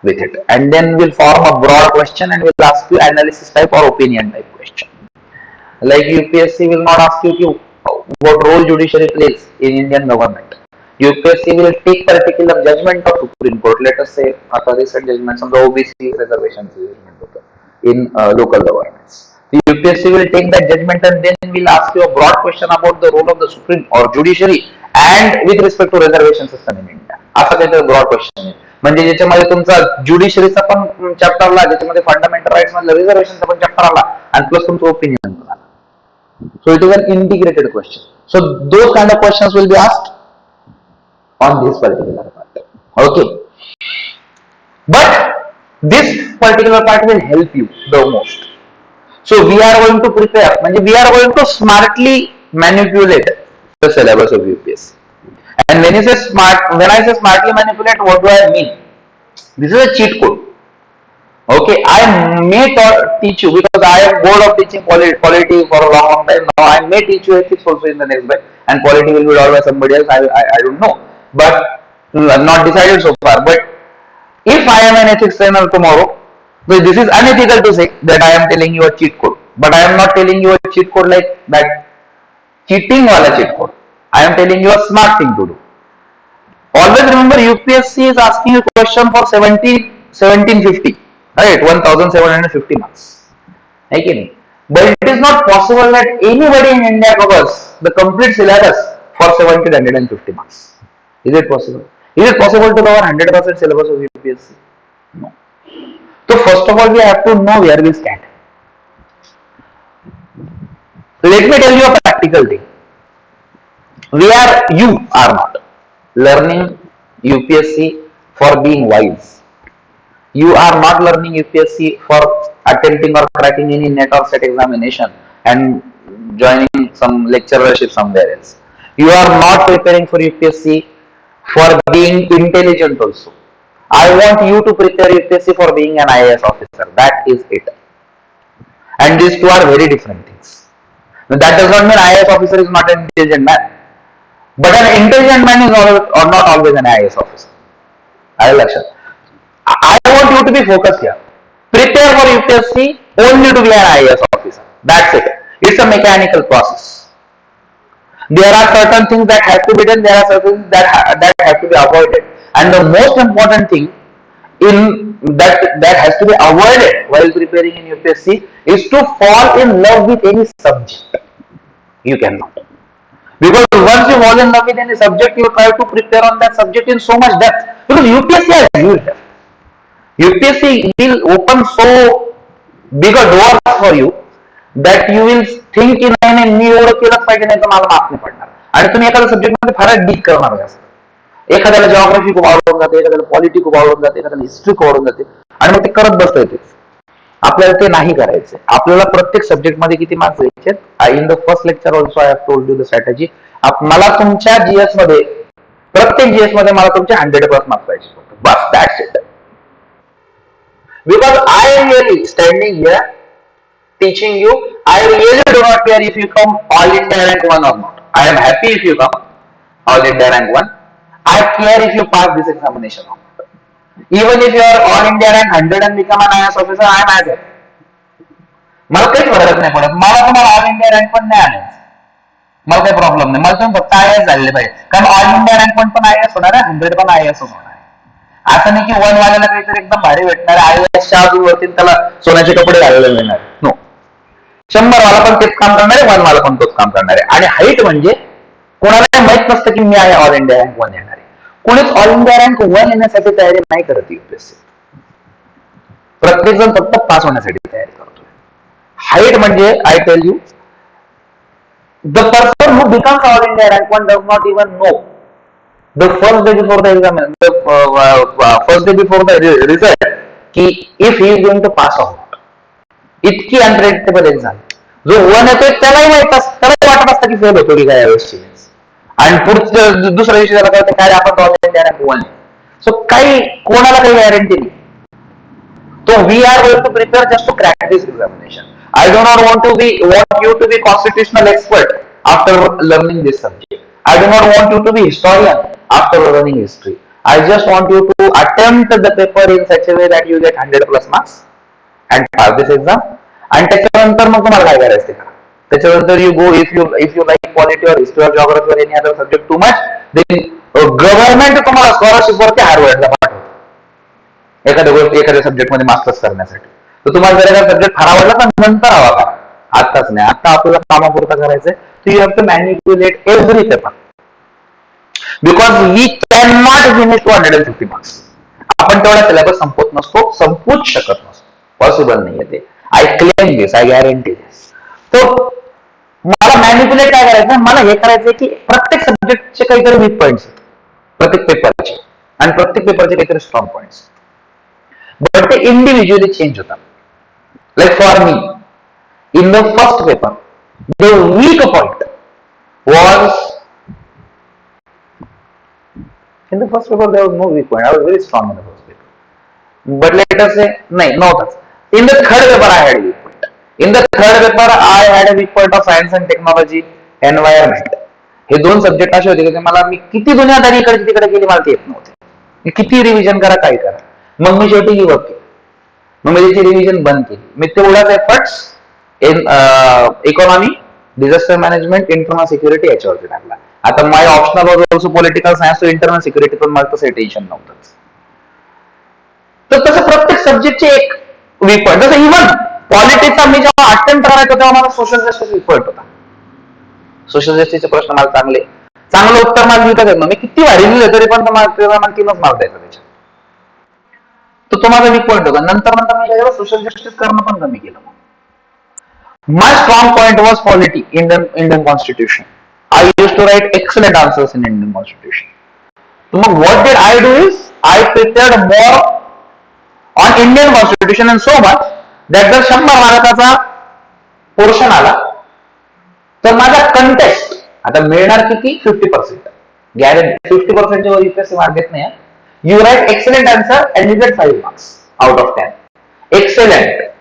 with it, and then will form a broad question and will ask you analysis type or opinion type question. Like UPSC will not ask you what role judiciary plays in Indian government. UPSC will take particular judgment of Supreme Court. Let us say a recent judgment on the OBC reservations in local governments. The UPSC will take that judgment and then will ask you a broad question about the role of the Supreme or judiciary and with respect to reservation system in India. असा काहीतरी broad question आहे. म्हणजे ज्याच्यामध्ये तुमचा ज्युडिशरीचा पण chapter आला, ज्याच्यामध्ये fundamental rights मधला रिझर्वेशनचा पण चॅप्टर आला आणि प्लस तुमचं ओपिनियन पण आला. So it is an integrated question. So those kind of questions will be asked on this particular part. Okay, but this particular part will help you the most. So we are going to prepare, we are going to smartly manipulate the syllabus of UPSC. And when I say smartly manipulate, what do I mean? This is a cheat code. Okay, I may teach you, because I am bored of teaching polity for a long time now. I may teach you ethics also in the next batch, and polity will be always somebody else. I don't know, but not decided so far. But if I am an ethics trainer tomorrow, so this is unethical to say that I am telling you a cheat code. But I am not telling you a cheat code like that cheating wala cheat code. I am telling you a smart thing to do. Always remember, UPSC is asking a question for 1750, right? 1750 marks. Okay? But it is not possible that anybody in India covers the complete syllabus for 1750 marks. Is it possible? Is it possible to cover 100% syllabus of UPSC? No. So first of all, we have to know where we stand. Let me tell you a practical thing. You are not learning UPSC for being wise. You are not learning UPSC for attempting or cracking any net or set examination and joining some lecturership somewhere else. You are not preparing for UPSC for being intelligent also. I want you to prepare UPSC for being an IAS officer. That is it. And these two are very different things. Now, that does not mean IAS officer is not an intelligent man. But an intelligent man is not always an IAS officer. I want you to be focused here. Prepare for UPSC only to be an IAS officer. That's it. It's a mechanical process. There are certain things that have to be done. There are certain things that have to be avoided. And the most important thing that has to be avoided while preparing in UPSC is to fall in love with any subject. You cannot. Because once you fall in love with any subject, you try to prepare on that subject in so much depth. Because UPSC has huge depth. UPSC will open so big a doors for you that you will think की नाही मी एवढं केलंच पाहिजे, नाही तर मला mark नाही पडणार. आणि तुम्ही एखाद्या सब्जेक्ट मध्ये फारच डीप करणार जास्त. एखाद्याला जिओग्राफी खूप आवडून जाते, एखाद्याला पॉलिटी खूप आवडून जाते, एखाद्याला हिस्ट्री खूप आवडून जाते, आणि मग ते करत बसता येते. आपल्याला ते नाही करायचं. आपल्याला प्रत्येक सब्जेक्ट मध्ये किती मार्क्स द्यायचे. In the first lecture also I have told you the strategy. मला तुमच्या जीएस मध्ये, प्रत्येक जीएस मध्ये मला तुमचे 100+ मार्क्स पाहिजे. बस, that's it. Because I am really standing here teaching you, I really do not care if you come all India rank 1 or not. I am happy if you come all India rank 1. I care if you pass this examination or not. Even if you are all India rank 100 and become an IAS officer, I am as happy. मला काहीच फरक नाही पडत. मला तुम्हाला all India rank पण नाही आणायचं, मला काही प्रॉब्लेम नाही. मला तुम्ही फक्त IAS झाले पाहिजे. कारण ऑल इंडिया रँक पण IAS होणार आहे, 100 पण IAS होणार आहे. असं नाही की 1 वाल्याला काहीतरी एकदम भारी भेटणार आहे, IASच्या वरती त्याला सोन्याचे कपडे घालायला मिळणार. नो. 100 वाला पण तेच काम करणार आहे, 1 वाला पण तोच काम करणार आहे. आणि हाईट म्हणजे कोणाला माहित नसतं की मी आहे ऑल इंडिया रँक 1 येणार आहे. कोणीच ऑल इंडिया रँक 1 येण्यासाठी तयारी नाही करत युपीएससी. प्रत्येक जण फक्त पास होण्यासाठी तयारी करतोय. हाईट म्हणजे I tell you, the person who becomes all India rank 1 does not even know the first day before the exam, first day before the result, कि if he is going to pass out. इतकी unpredictable exam. जो 1 येतोय त्यालाही माहित असतं, त्याला वाटत असतं की फेल होतो की काय यावेळेस. आणि पुढच्या दुसऱ्या दिवशी त्याला कळतं काय आपण ऑल इंडिया रँक 1. सो काही कोणाला काही गॅरंटी नाही. So we are going to prepare just to crack this examination. I do not want you to be constitutional expert after learning this subject. I do not want you to be historian after learning history. I just want you to attempt the paper in such a way that you get 100+ marks and pass this exam. And त्याच्यानंतर मग तुम्हाला काय करायचं ते करा. त्याच्यानंतर you go, if you like polity or history or geography or any other subject too much, then government तुम्हाला scholarship वरती हार्वर्डला पाठवतो एखाद्या सब्जेक्ट मध्ये मास्टर्स करण्यासाठी. तर तुम्हाला जर एखादा सब्जेक्ट फार आवडला तर नंतर हवा का, आताच नाही. आता आपल्याला कामापुरता करायचंय. So you have to manipulate every paper because we cannot finish 250 marks. आपण तेवढा सिलेबस संपवत नसतो, संपूच शकत नसतो, पॉसिबल नाहीये ते. I claim this, I guarantee this. तो मला मॅनिप्युलेट काय करायचं, मला हे करायचंय की प्रत्येक सब्जेक्टचे काहीतरी वीक पॉइंट्स आहेत. प्रत्येक पेपरचे, आणि प्रत्येक पेपरचे काहीतरी स्ट्रॉंग पॉइंट्स, बट ते इंडिव्हिज्युअली चेंज होतात. Like for me, in the first paper, the weak point was, in the first paper there was no weak point. I was very strong in the first paper. But let us say, no. In the third paper I had a weak point. In the third paper I had a weak point of science and technology, environment. हे दोन subject असे होते की मला, मी किती दुनियादारी इकडे तिकडे गेली मला ते येत नव्हते. मी किती रिव्हिजन करा, काय करा. मग मी शेवटी गिव्ह अप केली. मग मी त्याची रिव्हिजन बंद केली. मी तेवढाच efforts economy, disaster management, internal security याच्यावरती टाकला. आता my optional was also political science, तो इंटरनल सिक्युरिटी, पण मला तसं टेन्शन नव्हतंच. तर तसं प्रत्येक सब्जेक्टचे एक वीक पॉईंट. जसं इव्हन पॉलिटिक्सचा मी जेव्हा अटेम्प्ट करायचो तेव्हा मला सोशल जस्टिस वीक पॉईंट होता. सोशल जस्टिसचे प्रश्न मला चांगलं उत्तर मला लिहिता येत. मी किती भारी लिहिले तरी पण मला 3च मार्क द्यायचा त्याच्यात. तर तो माझा वीक पॉईंट होता. नंतर मी सोशल जस्टिस करणं पण कमी केलं. My strong point was polity, Indian Constitution. I used to write excellent answers in Indian Constitution. So what did I do is, I prepared more on Indian Constitution and so much that जर 100 मार्काचा portion आला तर माझा contest आता मिळणार किती, 50%. Guarantee 50% वर UPSC mark देत नाही. You write excellent answer and you get 5 marks out of 10. Excellent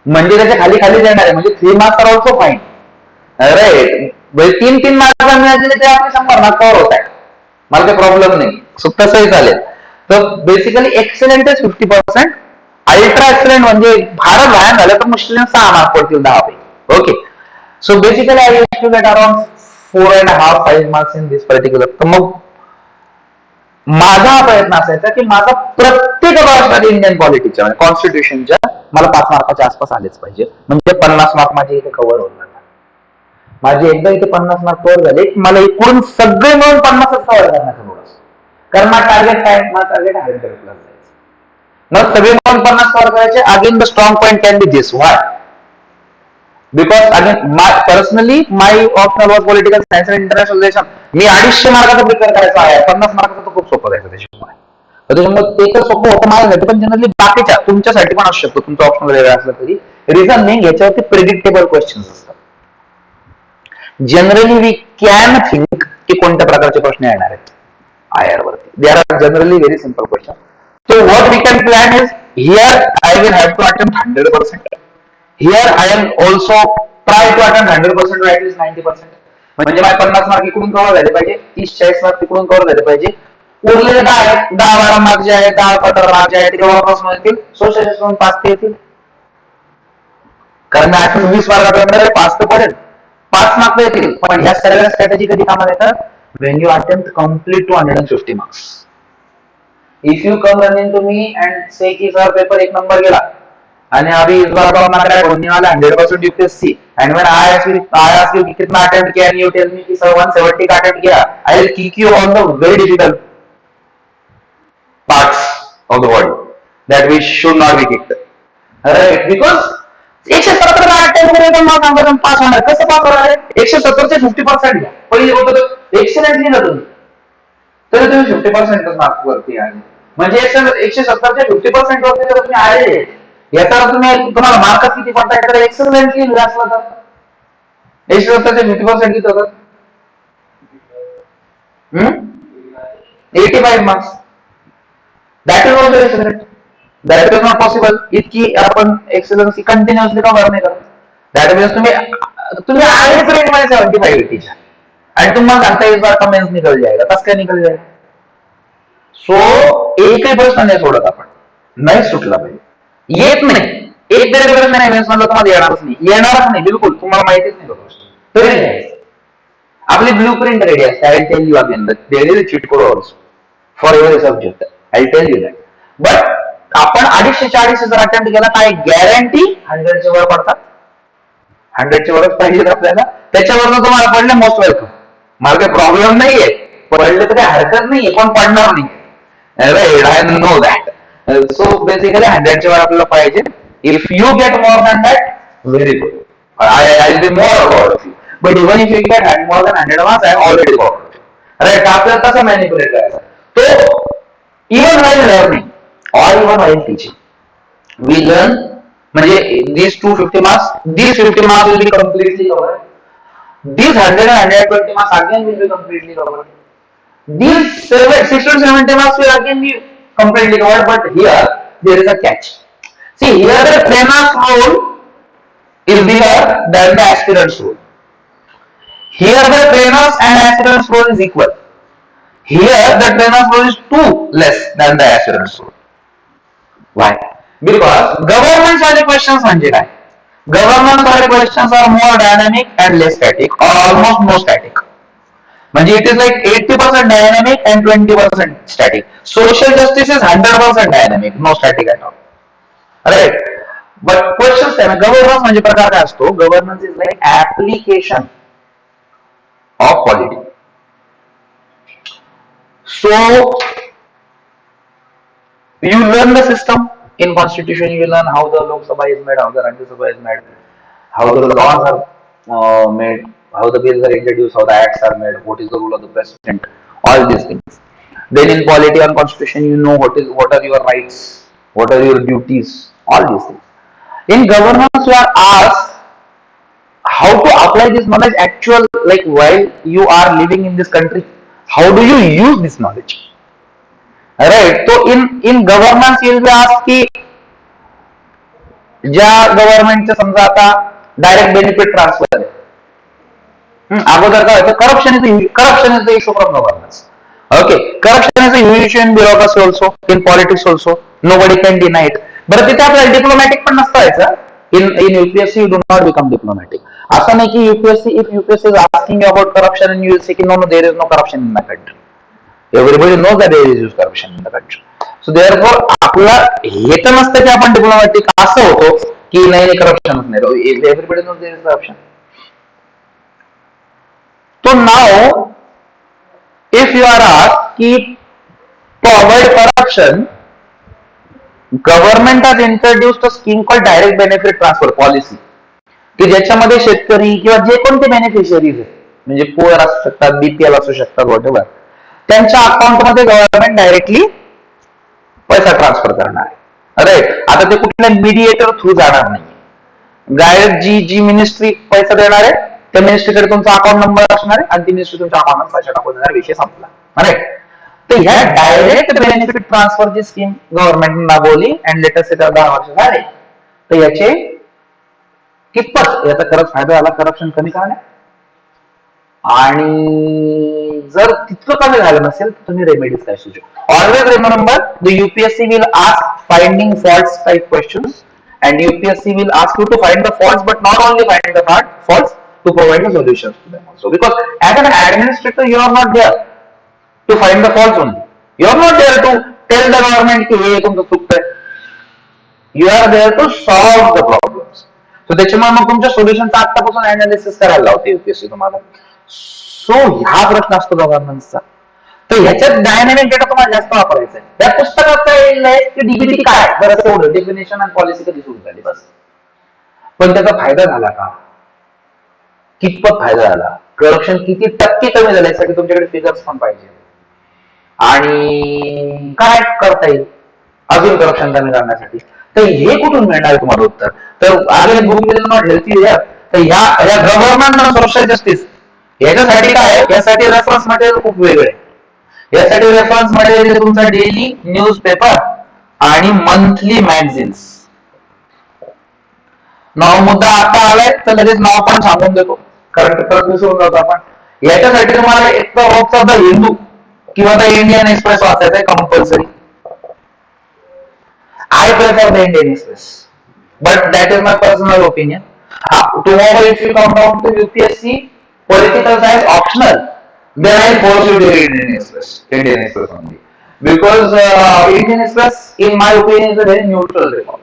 म्हणजे त्याच्या खाली येणार आहे, म्हणजे 3 marks are also fine, right. 3 mark मिळाले ते आपले 100 मार्क कव्हर होत आहे. मला काही प्रॉब्लेम नाही, तसंही चालेल. तर basically excellent is 50%. Ultra excellent म्हणजे फारच भयान झालं तर मुश्किल 6 मार्क पडतील 10 पैकी. Okay. So basically I used to get around 4.5-5 marks in this particular. तर मग माझा हा प्रयत्न असायचा की माझा प्रत्येक वर्षात इंडियन पॉलिटिक्सच्या म्हणजे कॉन्स्टिट्यूशनच्या मला 5 मार्काच्या आसपास आलेच पाहिजे, म्हणजे 50 मार्क माझे इथे कव्हर होत जातात. माझे एकदा इथे 50 मार्क कव्हर झाले, मला एकूण सगळे मिळून 50च कव्हर करण्याचं बोलस. कारण माझं टार्गेट काय, माझं टार्गेट 100 प्लस जायचं. मग सगळे मिळून 50 कव्हर करायचे. Again the strong point can be this. Why? Because again personally my optional was political science and international relation. मी 250 मार्काचा प्रिपेअर करायचा आहे, 50 मार्काचा तर खूप सोपं जायचं त्याच्यामुळे. त्याच्यामुळे ते तर सोपं होतं माझ्यासाठी, पण जनरली बाकीच्या तुमच्यासाठी पण असू शकतो, तुमचं ऑप्शनल वेगळं असलं तरी. रिझन नाही, याच्यावरती प्रेडिक्टेबल क्वेश्चन्स असतात. जनरली वी कॅन थिंक की कोणत्या प्रकारचे प्रश्न येणार आहेत IR वरती. They are generally very simple question. So what we can plan is, here I will have to attempt 100%. Here I am also try to attempt 100% or at least 90%. म्हणजे माझे 50 mark इकडून कव्हर झाले पाहिजे, 30-40 mark तिकडून cover झाले पाहिजे. उरलेले 10-12 mark जे आहेत, 10-15 मार्क जे आहेत ते जवळपास येतील. सोशल 5 ते येतील. कारण मी 20 मार्क 5 तर पडेल, 5 मार्क येतील. पण ह्या सगळ्या स्ट्रॅटेजी कधी कामाला येतात, when you attempt complete 250 marks. If you come running to me and say की सर पेपर 1 नंबर गेला आणि अभी इस बार तो हमारा होने वाला 100% UPSC, and when I ask you कि कितना अटेम्प्ट किया and you tell me कि सर 170 का अटेम्प्ट किया, I will kick you on the very difficult parts of the body that we should not be kicked. Right? Because 170 का attempt करेल तर मला सांगा पास होणार. कसं पास होणार आहे? 170 चे 50% घ्या. पहिली गोष्ट तर एक्सलेंटली ना तुम्ही, तर तुम्ही 50% मार्क वरती आहे. म्हणजे 170 चे 50% वरती जर तुम्ही आले, याचा तुम्हाला मार्क किती पडताय, तर एक्सलेंटली असलं तर 170 चे 50% किती होतात, 85 marks. That is also excellent. That is not possible. इतकी आपण एक्सलन्सी कंटिन्युअसली कव्हर नाही करत. दॅट मीन्स तुम्ही आहेच रेंज मध्ये 75-80च्या, आणि तुम्हाला सांगता इस बार का मेंस निकल जाएगा. कसं काय निकल जाएगा? सो एकही प्रश्न नाही सोडत आपण, नाही सुटला पाहिजे. येत नाही, एक तरी प्रश्न नाही मेन्स मधला तुम्हाला येणारच नाही बिलकुल. तुम्हाला माहितीच नाही प्रश्न तरी नाही. आपली ब्लू प्रिंट रेडी असते. I tell you again there is a cheat code also for every subject. I tell you that. But आपण 250-400 जर अटेम्प्ट केला काय गॅरंटी 100च्या वर पडतात. 100च्या वरच पाहिजे आपल्याला. त्याच्यावरनं तुम्हाला पडले मोस्ट वेलकम. मला काही प्रॉब्लेम नाहीये, पडले तर काही हरकत नाहीये, पण पडणार नाही. Right, I know that. So basically 100च्या वर आपल्याला पाहिजे. If you get more than that, very good. I will be more about off you. But even if you get more than 100 marks, I am already about off you. Right. आपल्याला कसं manipulate करायचा तो even while learning or even while teaching. We learn म्हणजे these 250 marks, these 50 marks will be completely covered. These 100 and 120 marks again will be completely covered. These 60 to 70 marks will again be completely covered, but here there is a catch. See, here the trainer's role is bigger than the aspirant's role. Here the trainer's and aspirant's role is equal. Here the trainer's role is too less than the aspirant's role. Why? Because governance वाले questions म्हणजे काय? Governance वाले questions are more dynamic and less static, or almost no static. म्हणजे it is like 80% dynamic and 20% static. Social justice is 100% dynamic, no static at all. Right? But questions काय? Governance म्हणजे प्रकार काय असतो? Governance is like application of polity. So you learn the system in constitution. You learn how the Lok Sabha is made, how the Rajya Sabha is made, how the laws are made, how the bills are introduced, how the acts are made, what is the role of the president, all these things. Then in polity and constitution, you know what are your rights, what are your duties, all these things. In governance, you are asked how to apply this knowledge actual, like while you are living in this country. How do you use this knowledge? Right. तो इन governance will be ask की ज्या गव्हर्नमेंटचं समजा आता direct benefit transfer आहे. अगोदर काय होतं? Corruption is the issue from governance. Okay, corruption is a issue in bureaucracy also, in politics also, nobody can deny it. बरं, तिथे आपल्याला डिप्लोमॅटिक पण नसतं यायचं. In UPSC you do not become diplomatic. असं नाही की UPSC if UPSC is asking about corruption and you will say की no there is no corruption in my country. Everybody knows that there is corruption in the country. So therefore आपला हे तर नसतं की आपण diplomatic असं होतो की नाही करप्शन नाही. Everybody knows there is corruption. So now if you are asked की to avoid corruption, government has introduced a scheme called direct benefit transfer policy, की ज्याच्यामध्ये शेतकरी किंवा जे कोणते बेनिफिशियरीज आहेत, म्हणजे पुअर असू शकतात, बीपीएल असू शकतात, व्हॉटएव्हर, त्यांच्या अकाउंटमध्ये गव्हर्नमेंट डायरेक्टली पैसा ट्रान्सफर करणार आहे. राईट. आता ते कुठल्या मीडिएटर थ्रू जाणार नाही. डायरेक्ट जी मिनिस्ट्री पैसा देणार आहे त्या मिनिस्ट्रीकडे तुमचा अकाउंट नंबर असणार आहे आणि ती मिनिस्ट्री तुमच्या अकाउंटमध्ये पैसा टाकून देणार, विषय संपला. राईट. तर ह्या डायरेक्ट बेनिफिट ट्रान्सफरची स्कीम गव्हर्नमेंटने मागवली आणि लेटेस्ट 10 वर्ष झाले. तर याचे कितपत याचा खरंच फायदा झाला करप्शन कमी करण्यात? आणि जर तितकं कमी झालं नसेल तर तुम्ही रेमेडीज काय सुचू? Always remember the UPSC will ask finding faults type questions and UPSC will ask you to find the faults, but not only find the faults, to provide the solutions to them also. Because as an administrator, you are not there to find the faults only. You are not there to tell the government की हे तुमचं चुकतंय. You are there to solve the problems. So त्याच्यामुळे मग तुमच्या सोल्युशनचा आतापासून analysis करायला लावते UPSC तुम्हाला. सो हा प्रश्न असतो गव्हर्नन्सचा. तर ह्याच्यात डायनामिक डेटा तुम्हाला जास्त वापरायचा आहे. त्या पुस्तकात काय येईल की डीबीटी काय, बरं तेवढं डेफिनेशन आणि पॉलिसी कधी सुरू झाली बस. पण त्याचा फायदा झाला का? कितपत फायदा झाला? करप्शन किती टक्के कमी झालं यासाठी तुमच्याकडे फिगर्स पण पाहिजे. आणि काय करता येईल अजून करप्शन कमी करण्यासाठी? तर हे कुठून मिळणार तुम्हाला उत्तर? तर आगे ग्रुप नॉट हेल्थी तर ह्या गव्हर्नमेंट आणि सोशल जस्टिस याच्यासाठी काय? यासाठी रेफरन्स मटेरियल खूप वेगळे. यासाठी रेफरन्स मटेरियल तुमचा डेली न्यूजपेपर आणि मंथली मॅगझिन्स. नाव मुद्दा आता आलाय तर लगेच नाव पण सांगून देतो, कारण पेपर विसरून जातो आपण. याच्यासाठी तुम्हाला एक तर रोजचा द हिंदू किंवा द इंडियन एक्सप्रेस वाचायचं आहे compulsory. I prefer the Indian Express, but that is my personal opinion. Tomorrow if you come down to UPSC political science optional, then I force you to read Indian Express only, because Indian Express, in my opinion, is a very neutral report.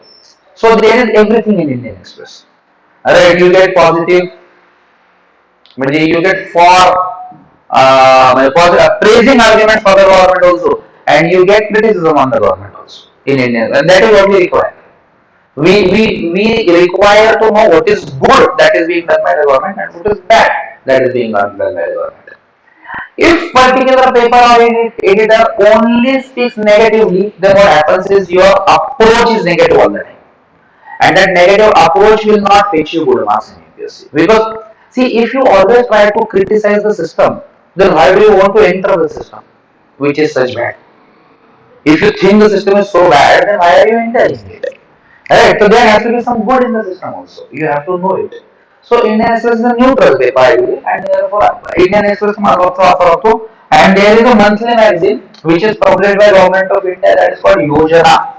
So there is everything in Indian Express. Alright, you get positive, you get praising arguments for the government also, and you get criticism on the government also in India, and that is what we require. We require to know what is good that is being done by the government and what is bad that is being done by the government. If particular paper or editor only speaks negatively, then what happens is your approach is negative all the time, and that negative approach will not fetch you good marks in UPSC. Because see, if you always try to criticize the system, then why do you want to enter the system, which is such bad? If you think the system is so bad, then why are you entering it? Right? So there has to be some good in the system also. You have to know it. So Indian Express is a neutral paper, I believe, and therefore Indian Express must also offer also. And there is a monthly magazine which is published by Government of India, that is called Yojana.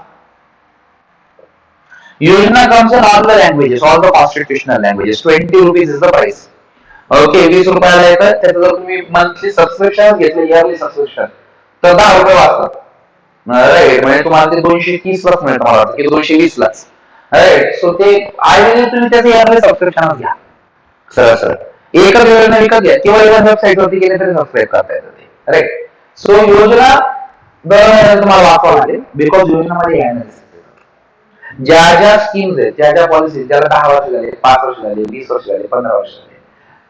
Yojana comes in all the languages, all the constitutional languages. 20 rupees is the price. Okay 20 रुपयाला येतं, त्याचं जर तुम्ही monthly subscription घेतलं, yearly subscription, तर 10 रुपये वाचतात. Right, म्हणजे तुम्हाला ते 230 लाच मिळतं, मला वाटतं की 220 लाच. राईट, सो ते आय तुम्ही त्याचं इयरली सबस्क्रिप्शनच घ्या, सरळ सरळ एकच योजना विकत घ्या किंवा एका वेबसाईट वरती गेले तरी सबस्क्राईब करता येतं ते. राईट, सो योजना दर महिन्याला तुम्हाला वाचावं लागेल, बिकॉज योजनामध्ये अनालिसिस ज्या ज्या स्कीम्स आहेत, ज्या ज्या पॉलिसीज, ज्याला 10 वर्ष झाले, 5 वर्ष झाले, 20 वर्ष झाले, 15 वर्ष झाले,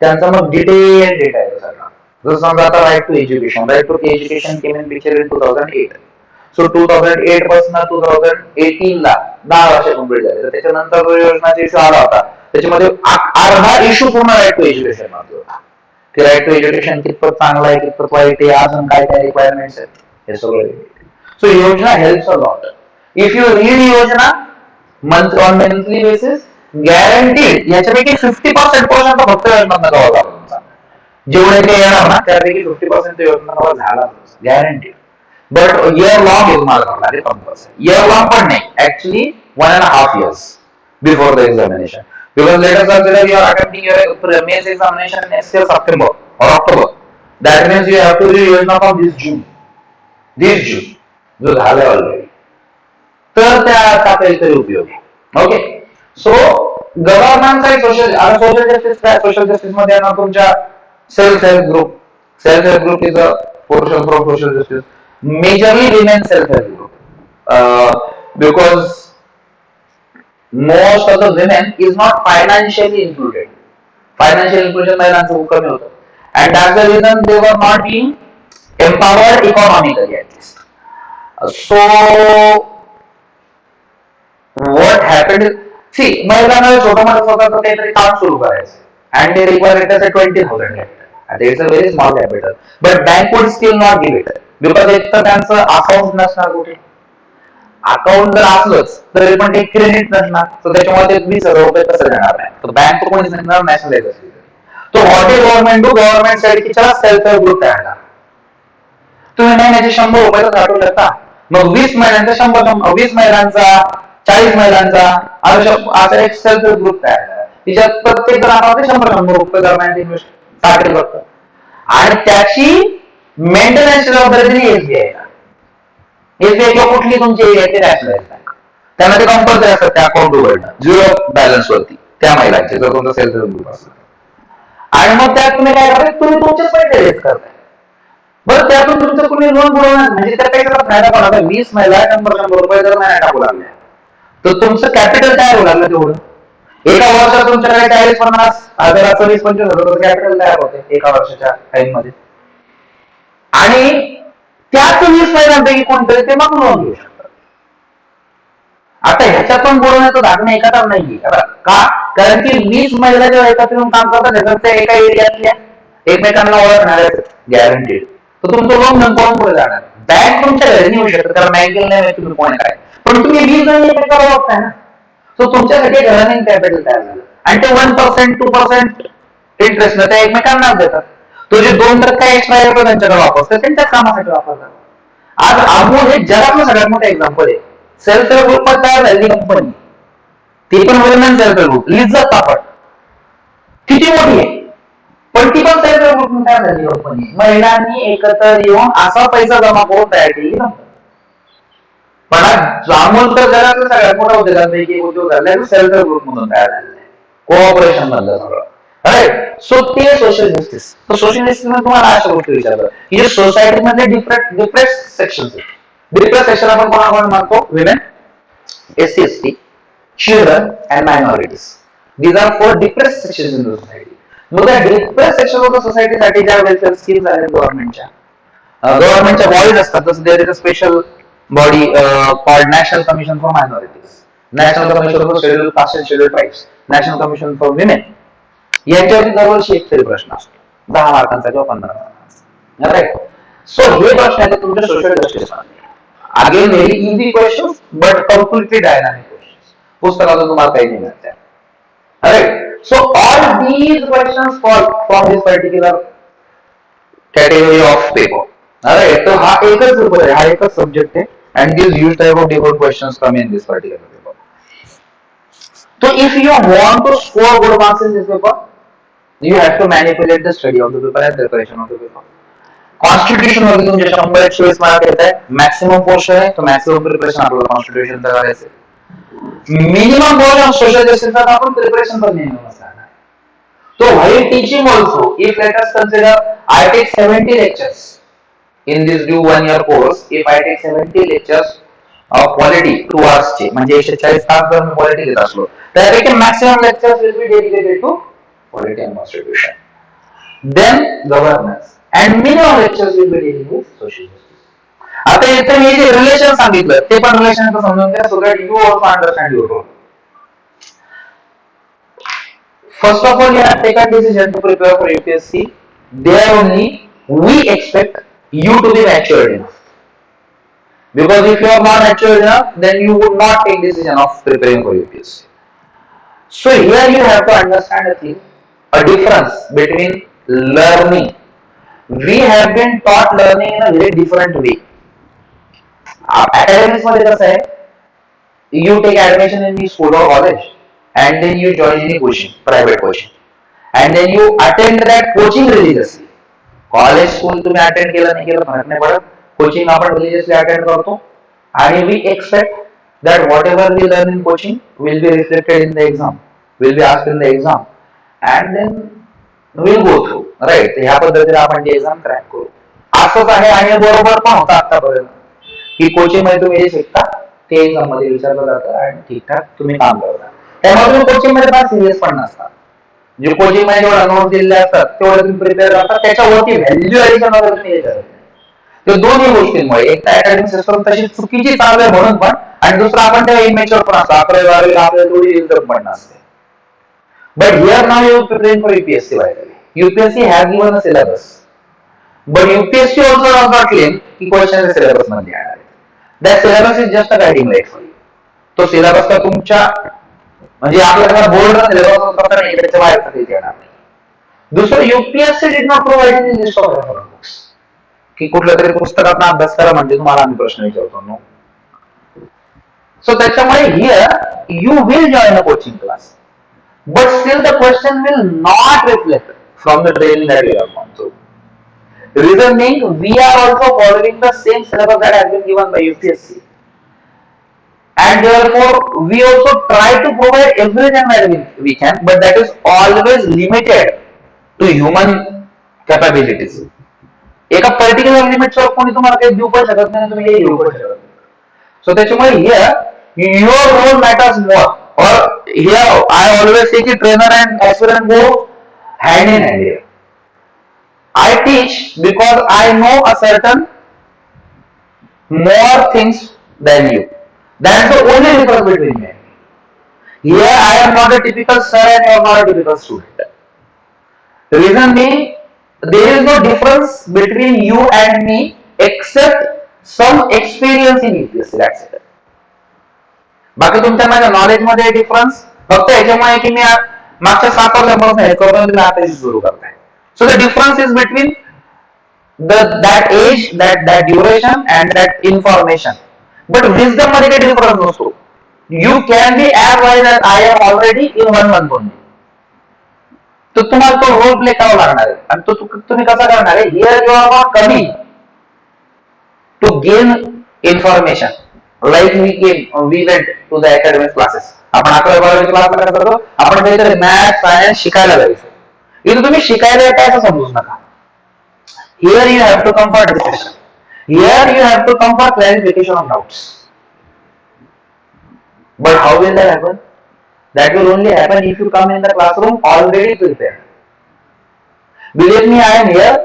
त्यांचा मग डिटेल डेटा आहे सगळा. जसं समजा आता right to education, right to education came in picture in 2008. So 2008 पासून 2018 ला 10 वर्ष कंप्लीट झाले. तर त्याच्यानंतर योजनाचा इश्यू आला होता, त्याच्यामध्ये अर्धा इश्यू पूर्ण राईट टू एज्युकेशन मध्ये होता, की राईट टू एज्युकेशन कितपत चांगला आहे, कितपत वाईट आहे, अजून काय काय रिक्वायरमेंट्स आहेत, हे सगळं. So Yojana helps a lot. If you read Yojana on monthly basis, guaranteed याच्यापैकी 50% पोर्शन तर फक्त योजनांना कव्हर झाला तुमचा. जेवढे ते येणार ना त्यापैकी 50% योजना कव्हर झाला, गॅरंटीड. बट इयर लॉंग तुम्हाला करावं लागेल कंपल्सरी. इयर लॉंग पण नाही, actually 1.5 years before the examination. Because let us consider you are attempting your mains examination next year September or October. That means you have to read योजना from this June. जो झालं already, तर त्याचा काहीतरी उपयोग आहे. ओके, सो government side social justice काय? Social justice मध्ये येणार तुमच्या self help group. Self help group is a portion from social justice. Majorly women self help group, because most of the women is not financially included. Financial inclusion महिलांचं कमी होतं, and that's the reason they were not being empowered economically at least. So what happened is, see, महिलांना छोटं मोठं स्वतःचं काहीतरी काम सुरू करायचं, and they require it as a 20,000 capital. And it's a very small capital, but bank would still not give it, because एक तर त्यांचं अकाउंट नसणार कुठे. अकाउंट जर असलंच तरी पण ते क्रेडिट नसणार, तर त्याच्यामध्ये 20,000 रुपये कसं देणार नाही, तर बँक कोणीच नसणार, नॅशनलाइज असली. तो what is government do? Government side की चला सेल्फ हेल्प ग्रुप तयार करा. तुम्ही महिन्याचे 100 रुपये काढू शकता, मग 20 महिन्यांचा 100, 20 महिन्यांचा 40 महिन्यांचा असा एक सेल्फ हेल्प ग्रुप तयार करा. तिच्यात प्रत्येक जण आपल्याला 100 रुपये दर महिन्यात इन्व्हेस्ट टाकेल फक्त, आणि त्याची मेंटेनन्स जबाबदारी दिली एसबीआय. एसबीआय किंवा कुठली तुमची नॅशनलाइज बँक, त्यांना ते कंपल्सरी असतात त्या अकाउंट उघडणं 0 बॅलन्स वरती त्या महिलांचे, जर तुमचा सेल्फ हेल्प ग्रुप असेल. आणि मग त्यात तुम्ही काय करताय, तुम्ही तुमचेच पैसे रेज करताय. बरं, त्यातून तुमचं कुणी लोन बुडवणार, म्हणजे त्या पैशाचा फायदा कोणाचा? 20 महिला 100 रुपये जर महिना टाकू लागल्या, तर तुमचं कॅपिटल तयार होऊ लागलं तेवढं. एका वर्षात तुमच्याकडे 40-50 हजाराचं 20-25 हजार कॅपिटल तयार होते एका वर्षाच्या टाइम मध्ये. आणि त्याच 20 महिन्यांपैकी कोणतरी ते मग लोन घेऊ शकतात. आता ह्याच्यातून बुडवण्याचं धारणं एखादा नाहीये. का? कारण की 20 महिला जेव्हा एकत्र येऊन काम करतात, त्याच्या एका एरियातल्या एकमेकांना ओळखणार आहेत, गॅरंटीड. तर तुमचं लोन कोण पुढे जाणार? बँक तुमच्या घरी नाही येऊ शकत, कारण बँकेला नाही तुम्ही कोण काय, पण तुम्ही 20 जण एकमेकाला ओळखताय ना. तो तुमच्यासाठी रनिंग कॅपिटल तयार झालं, आणि ते 1%, 2% इंटरेस्ट त्या एकमेकांना देतात. तो जे 2% एक्स्ट्रा रुपये त्यांच्याकडे वापरतात, त्यांच्याच कामासाठी वापरतात. आज अमूल हे जगातलं सगळ्यात मोठं एक्झाम्पल आहे. सेल्फ हेल्प ग्रुप तयार झालेली कंपनी, ती पण women self help group. Lijjat papad किती मोठी आहे, पण ती पण सेल्फ हेल्प ग्रुप तयार झालेली कंपनी. महिलांनी एकत्र येऊन असा पैसा जमा करून तयार केली कंपनी. पण अमूल तर जगातलं सगळ्यात मोठा उद्योगांपैकी उद्योग झाला सेल्फ हेल्प ग्रुप म्हणून तयार झालेला आहे, कोऑपरेशन मधलं सगळं. राईट, सो ते सोशल जस्टिस. तर सोशल जस्टिस मध्ये तुम्हाला अशा गोष्टी विचारतात की जे सोसायटी मधले डिप्रेस सेक्शन, डिप्रेस सेक्शन आपण कोणाकोण म्हणतो? Women, SC ST, children and minorities. These are 4 depress sections in the society. मग त्या डिप्रेस सेक्शन ऑफ द सोसायटीसाठी ज्या वेलफेअर स्कीम्स आहेत गव्हर्नमेंटच्या बॉडीज असतात, जसं there is a special body called national commission for minorities, national commission for schedule caste and schedule tribes, national commission for women, यांच्यावरती दरवर्षी एक तरी प्रश्न असतो 10 मार्कांचा किंवा 15 मार्कांचा. राईट. सो हे प्रश्न आहेत तुमच्या social justice again very easy question but completely dynamic question, पुस्तकातून तुम्हाला काही नाही मिळत. Right. So all these questions fall from this particular category of paper. Alright, so हा एकच पेपर आहे, हा एकच सब्जेक्ट आहे, and these huge type of different questions come in this particular paper. So if you want to score good marks in this paper, you have to manipulate the study of the paper and preparation of the paper. Constitution मध्ये तुमचे 100-120 mark येत आहे, maximum portion आहे, तो maximum preparation आपल्याला कॉन्स्टिट्यूशनचं करायचं. Minimum portion social जस्टिसचा आपण preparation पण मिनिमम असणार. So while teaching also, if let us consider I take 70 lectures in this due 1 year course, if I take 70 lectures of polity 2 hours चे, म्हणजे 140 तास जर मी polity घेत असलो, त्यापैकी maximum lectures will be dedicated to polity and constitution, then governance, and minimum lectures will be dealing with social justice. आता इथे मी जे relation सांगितलं ते पण रिलेशन समजून घ्या, so that you also understand your role. First of all, you have taken decision to prepare for UPSC. There only we expect you to be matured enough. Because if you are not matured enough, then you would not take decision of preparing for UPSC. So here you have to understand a thing, a difference between learning. We have been taught learning in a very different way. Academics मध्ये कसं आहे, you take admission in the school or college. And then you join any coaching, private coaching, and then you attend that coaching religiously. College school तुम्ही attend केलं नाही केलं फरक नाही पडत, coaching आपण religiously attend करतो, आणि we expect that whatever we learn in coaching will be reflected in the exam, will be asked in the exam, and then we'll go through. Right? ह्या पद्धतीने आपण ते exam crack करू. असंच आहे आणि बरोबर पण होतं आतापर्यंत की कोचिंग मध्ये तुम्ही जे शिकता ते एक्झाम मध्ये विचारलं जातं आणि ठीकठाक तुम्ही काम करता. त्यामुळे कोचिंग मध्ये फार सिरियस पण नसतात. जे कोचिंग मध्ये जेवढा नोट्स दिलेले असतात तेवढे तुम्ही प्रिपेअर करतात, त्याच्यावरती व्हॅल्यू ऍडिशन वगैरे तुम्ही हे करत नाही. तर दोन्ही गोष्टींमुळे एक तर अकॅडमिक सिस्टम तशी चुकीची चालू आहे म्हणून पण, आणि दुसरं आपण त्या इमेजवर पण असतो, 11वी-12वी आपल्याला थोडी इन्कम पण नसते. But here now you preparing for UPSC वायली. UPSC has given a syllabus, but UPSC also does not claim की क्वेश्चन सिलेबस मध्ये येणार आहे. That syllabus is just a guiding light for you. तो सिलेबस का तुमच्या म्हणजे आपल्याला बोर्ड सिलेबस प्रकार नाही, त्याच्या बाहेर काही येणार नाही. दुसरं, UPSC did not provide in list of reference books की कुठल्या तरी पुस्तकातून अभ्यास करा म्हणजे तुम्हाला आम्ही प्रश्न विचारतो. नो. सो त्याच्यामुळे here you will join a coaching class, but still the question will not reflect from the training that you have gone through. Reason being, we are also following the same syllabus that has been given by UPSC. And therefore, we also try to provide everything that we can, but that is always limited to human capabilities. एका particular लिमिटवर कोणी तुम्हाला काही देऊ पण शकत नाही, तुम्ही काही घेऊ पण शकत नाही. सो त्याच्यामुळे here your role matters more. और हिअर आय ऑलवेज से की trainer and aspirant go hand in hand here. I teach because I know a certain more things than you. That's the only difference between me. Here I am not a typical sir and you are not a typical student. The reason being, there is no difference between you and me except some experience in UPSC. That's it. बाकी तुमच्या माझ्या knowledge मध्ये difference फक्त याच्यामुळे की मी मागच्या 7 वर्षांपासून हे करतो आणि आता सुरू करताय. So the difference is between that age, that duration, and that information. But wisdom मध्ये काही difference नसतो. You can be as wise as I am already in 1 month only. तर तुम्हाला तो रोल प्ले करावा लागणार आहे, आणि तो तुम्ही कसा करणार आहे? Here you are not coming to gain information like we went to the academic classes. आपण 11वी-12वी क्लासला काय करतो? आपण काहीतरी मॅथ सायन्स शिकायला जायचं. इथे तुम्ही शिकायला येत आहे असं समजूच नका. Here you have to come for discussion. Here you have to come for clarification of doubts. But how will that happen? That will only happen if you come in the classroom already prepared. Believe me, I am here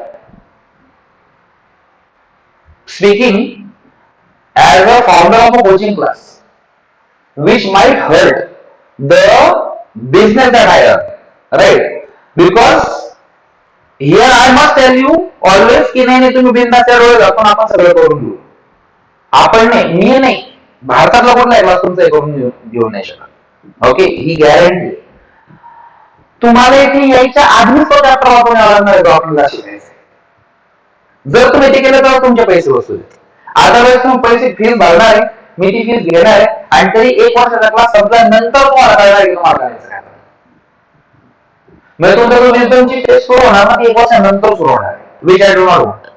speaking as a founder of a coaching class, which might hurt the business that I earn, right? Because here I must tell you always की नाही तुम्ही बिंदास त्यावेळेस आपण सगळं करून घेऊ. आपण नाही, मी नाही, भारतातला कुठला क्लास तुमचा करून घेऊ नाही शकत. ओके, ही गॅरंटी. तुम्हाला इथे यायच्या आधीच तो चॅप्टर वापरून लागणार आहे आपल्याला शिकायचं. जर तुम्ही ते केलं तर तुमचे पैसे वसूल. अदरवाईज तुम्ही पैसे फीस भरणार आहे, मी ती फीस घेणार आहे आणि तरी एक वर्षाचा क्लास संपल्यानंतर तुम्हाला कळणार की तुम्हाला करायचं काय. म्हणजे तुमचा जो विजडमची टेस्ट सुरू होणार ना ती एक वर्षानंतर सुरू होणार आहे. Which I do not want.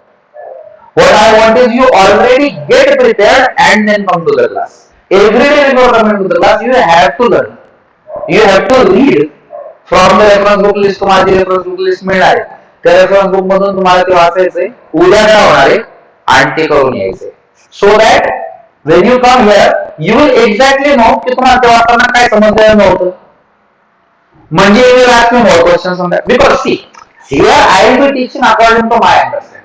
What I want is you already get prepared and then come to the class. Every day before coming to the class, you have to learn. You have to read from the reference book list. तुम्हाला reference book list मिळणार आहे. त्या reference book मधून तुम्हाला ते वाचायचंय, उद्या काय होणार आहे आणि ते करून यायचंय. So that when you come here, you will exactly know की तुम्हाला ते वाचताना काय समजलं नव्हतं. म्हणजे you will ask me more questions on that. Because see, here I will be teaching according to my understanding.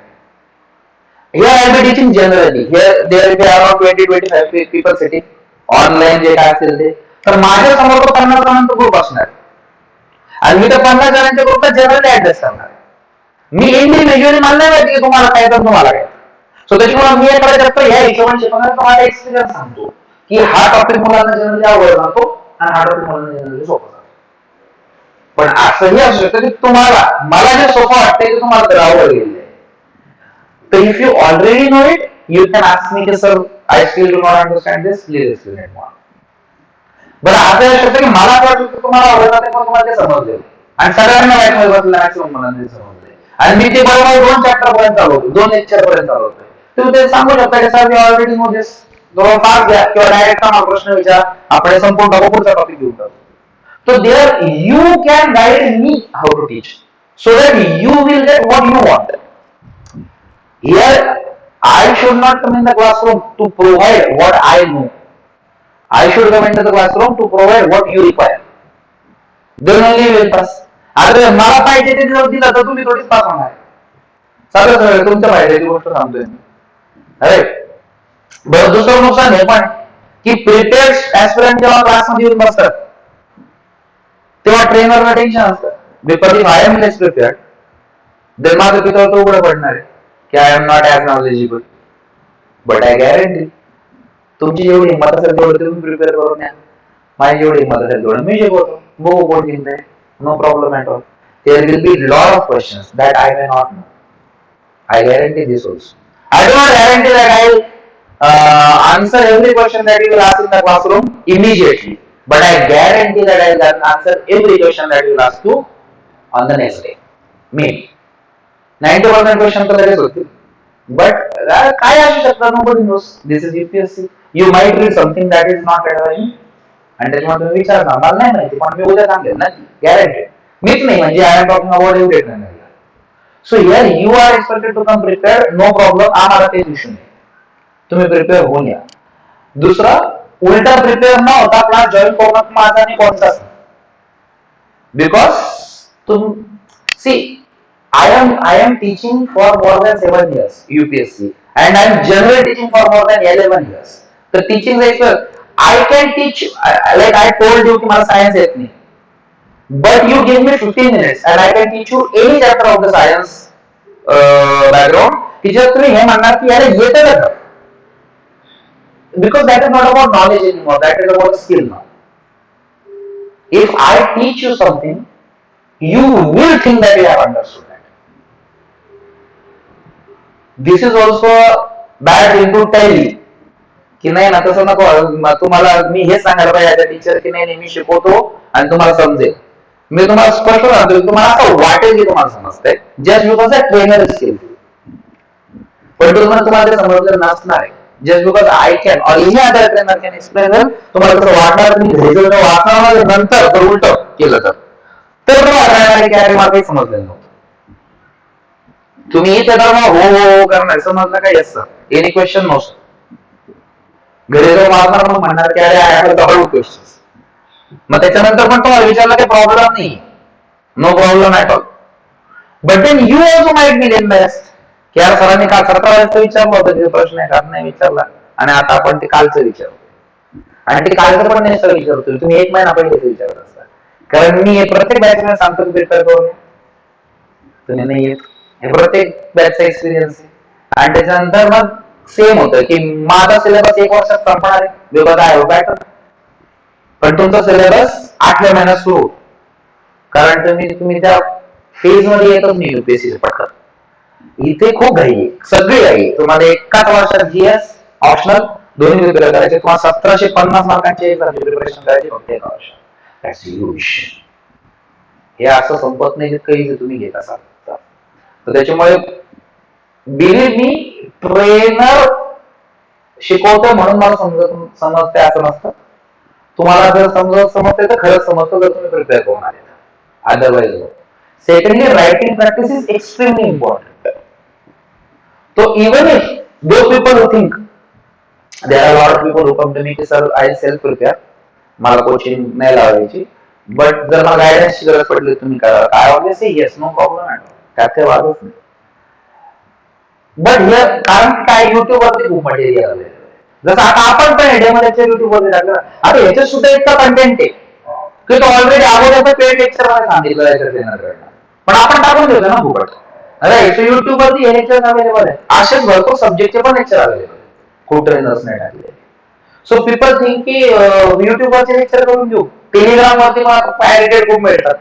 Here I will be teaching generally. Here there will be around 20-25 people sitting online जे काय असेल ते. तर माझ्या समोर तो 50 जणांचा group असणार आणि मी तर 50 जणांच्या ग्रुपला जनरली ऍडजस्ट करणार. मी इंडिव्हिज्युअली मला नाही माहिती की तुम्हाला काय तर तुम्हाला काय. सो त्याच्यामुळे मी काय करतो ह्या हिशोबाने शिकवणार. तुम्हाला एक्सपिरियन्स सांगतो की हा टॉपिक मुलांना जनरली आवडत जातो आणि हा टॉपिक मुलांना जनरली सोपा जातो. पण असंही असू शकतं की तुम्हाला मला जे सोपं वाटतंय की तुम्हाला तर आवड गेली. So if you already know it, you can ask me, sir, I still do not understand this. Please explain it more. बरं आता हे शक्य की मला वाटतं की तुम्हाला आवडत नाही पण तुम्हाला ते समजले आणि सगळ्यांना वाईट बसलं मॅक्सिमम मला ते समजले आणि मी ते बरोबर 2 चॅप्टर पर्यंत चालवतो, 2 लेक्चर पर्यंत चालवतोय. तुम्ही ते सांगू शकता की sir me already know this. जवळपास घ्या किंवा डायरेक्ट मला प्रश्न विचार, आपण संपूर्ण टाकू, पुढचा टॉपिक घेऊ टाकू. So there you can guide me how to teach so that you will get what you want. Here, I should not come in the classroom to provide what I know. I should come into the classroom to provide what you require. Then only you will pass. आता मला पाहिजे ते जर दिलं तर तुम्ही थोडीच पास होणार. सगळं तुमच्या फायद्याची गोष्ट सांगतोय मी. अरे बरं, दुसरं नुकसान हे पण की प्रिपेअर्ड ऍस्पिरंट जेव्हा क्लासमध्ये येऊन बसतात तेव्हा ट्रेनरला टेन्शन असतं. Because if I am less prepared then माझं पितळ तो उघडं पडणार आहे की I am not as knowledgeable. But I guarantee तुमची जेवढी हिंमत असेल तेवढं तुम्ही प्रिपेअर करून या. माझी जेवढी हिंमत असेल तेवढं मी शिकवतो. बघू कोण जिंकतंय. No problem at all. There will be lot of questions that I may not know. I guarantee this also. I do not guarantee that I will answer every question that you will ask in the classroom immediately. But I guarantee that I will answer every question that you will ask you on the next day. Maybe 90% question तर लगेच होतील. But काय असू शकतं, nobody knows. This is UPSC. You might read something that is not relevant आणि त्याच्यामध्ये तुम्ही विचारणार मला नाही माहिती पण मी उद्या सांगेल ना, गॅरंटेड. मीच नाही म्हणजे I am talking about everything. So here you are expected to come prepared. No problem. आम्हाला तेच इश्यू नाही. तुम्ही प्रिपेअर होऊन या. दुसरा, उलटा प्रिपेअर न होता क्लास जॉईन करणं माझा आणि कोणताच नाही. बिकॉज तुम सी I am teaching for more than 7 years UPSC and I am generally teaching for more than 11 years. The teaching is I can teach like I told you कि मला science येत नाही. But you give me 15 minutes and I can teach you any chapter of the science background. Teacher तुम्ही हे म्हणणार की यार येतं का? Because that is not about knowledge anymore. That is about skill now. If I teach you something, you will think that you have understood that. This is also bad into tell you की नाही ना तसं नको. तुम्हाला मी हे सांगायला पाहिजे teacher की नाही मी शिकवतो आणि तुम्हाला समजेल. मी तुम्हाला स्पष्ट सांगतो तुम्हाला असं वाटेल की तुम्हाला समजतंय just because a trainer skill. पण तुम्हाला ते समजलं नसणार आहे. Just because I can or any other trainer can explain them, तुम्हाला कसं वाटणार तुम्ही घ्यायचं वाचणार नंतर तर उलट केलं तर वाटणार की अरे मला काही समजलं नव्हतं. तुम्ही इथे तर हो हो करणार समजलं काय असतं एनी क्वेश्चन नसतं. घरी जाऊन वाचणार मग म्हणणार की अरे आय हॅव डबल क्वेश्चन्स. मग त्याच्यानंतर पण तुम्हाला विचारलं काही प्रॉब्लेम नाही. No problem at all. But then you also might be embarrassed की यार सरांनी काल 17 विचारलं होतं ते प्रश्न आहे का नाही विचारला आणि आता आपण ते कालचं विचारतो आणि ते कालचं पण नाही विचारतोय तुम्ही 1 महिना पहिले विचारत असता कारण मी हे प्रत्येक बॅचला सांगतो की प्रिपेअर करून तुम्ही नाही येत हे प्रत्येक बॅचचा एक्सपिरियन्स आहे आणि त्याच्यानंतर मग सेम होतं की माझा सिलेबस 1 वर्षात संपणार आहे बिकॉज आय हॅव बॅटर पण तुमचा सिलेबस 8व्या महिन्यात सुरू होतो कारण तुम्ही त्या फेज मध्ये येतच नाही युपीएससी पटकन इथे खूप घाई आहे सगळी घाई तुम्हाला एकाच वर्षात जीएस ऑप्शनल दोन्ही प्रिपेअर करायचे तुम्हाला 1750 मार्कांचे प्रिपरेशन करायचे फक्त 1 वर्ष हे असं संपत नाही जितकं तुम्ही घेत असाल तर त्याच्यामुळे बिलीव्ह मी ट्रेनर शिकवतोय म्हणून मला समजते असं नसतं तुम्हाला जर समजते तर खरंच समजतं जर तुम्ही प्रिपेअर करून आले otherwise secondly writing practice is extremely important तो even if those people who think there are lot of people who come to me की सर आय सेल्फ प्रिपेअर मला कोचिंग नाही लावायची बट जर मला गायडन्सची गरज पडली तुम्ही करा I always say yes no problem त्यात काही वादच नाही बट हिअर कारण काय युट्यूब वरती खूप मटेरियल आहे जसं आता आपण पण एडियामध्ये युट्यूब वरती टाकलं आता याच्यात सुद्धा इतका कंटेंट आहे की तो ऑलरेडी अगोदर पेड लेक्चर मध्ये सांगितलं ट्रेनरकडनं पण आपण टाकून देतो ना फुकट अरे युट्यूब वरती हे लेक्चर अवेलेबल आहे असेच भरपूर सब्जेक्टचे पण लेक्चर अवेलेबल आहे खूप ट्रेनर्स नाही टाकले सो पीपल थिंक की युट्यूब वरचे लेक्चर करून घेऊ टेलिग्राम वरती पायरेटेड खूप मिळतात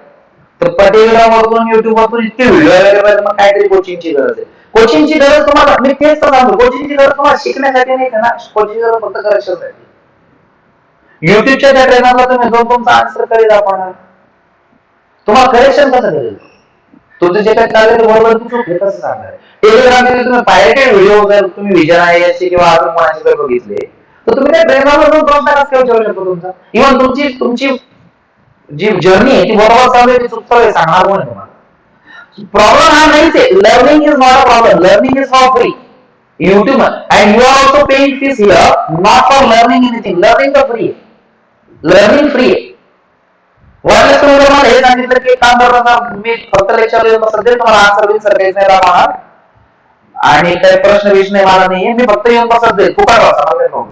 तर टेलिग्राम वरून युट्यूब वरून इतके व्हिडिओ अवेलेबल मग काहीतरी कोचिंगची गरज आहे कोचिंगची गरज तुम्हाला मी तेच तर सांगतो कोचिंगची गरज तुम्हाला शिकण्यासाठी नाही ना कोचिंगची गरज फक्त करेक्शनसाठी युट्यूबच्या त्या ट्रेनरला तुम्ही जाऊन तुमचा आन्सर करेल आपण तुम्हाला करेक्शन कसं करेल तुमचं जे काही चाललेलं बरोबर तुम्ही कसं सांगणार टेलिग्रामचे तुम्ही पायरेटेड व्हिडिओ जर तुम्ही विजन आयएससी किंवा अजून कोणाचे जर बघितले तर तुम्ही त्या ट्रेनरला जाऊन प्रश्न कसा विचारू शकतो तुमचा इव्हन तुमची जी जर्नी आहे ती बरोबर चालू आहे ती चुकतोय सांगणार कोण तुम्हाला प्रॉब्लेम हा नाहीच आहे learning is not a problem learning is for free YouTube and you are also paying fees here not for learning anything learning for free learning free वाटलं तुम्ही जर मला हे सांगितलं की काम करताना मी फक्त लेक्चर देऊन सध्या तुम्हाला आन्सर देईन सर काहीच नाही राहणार आणि काही प्रश्न विष नाही मला नाहीये मी फक्त येऊन बसत जाईल फुकट वाचा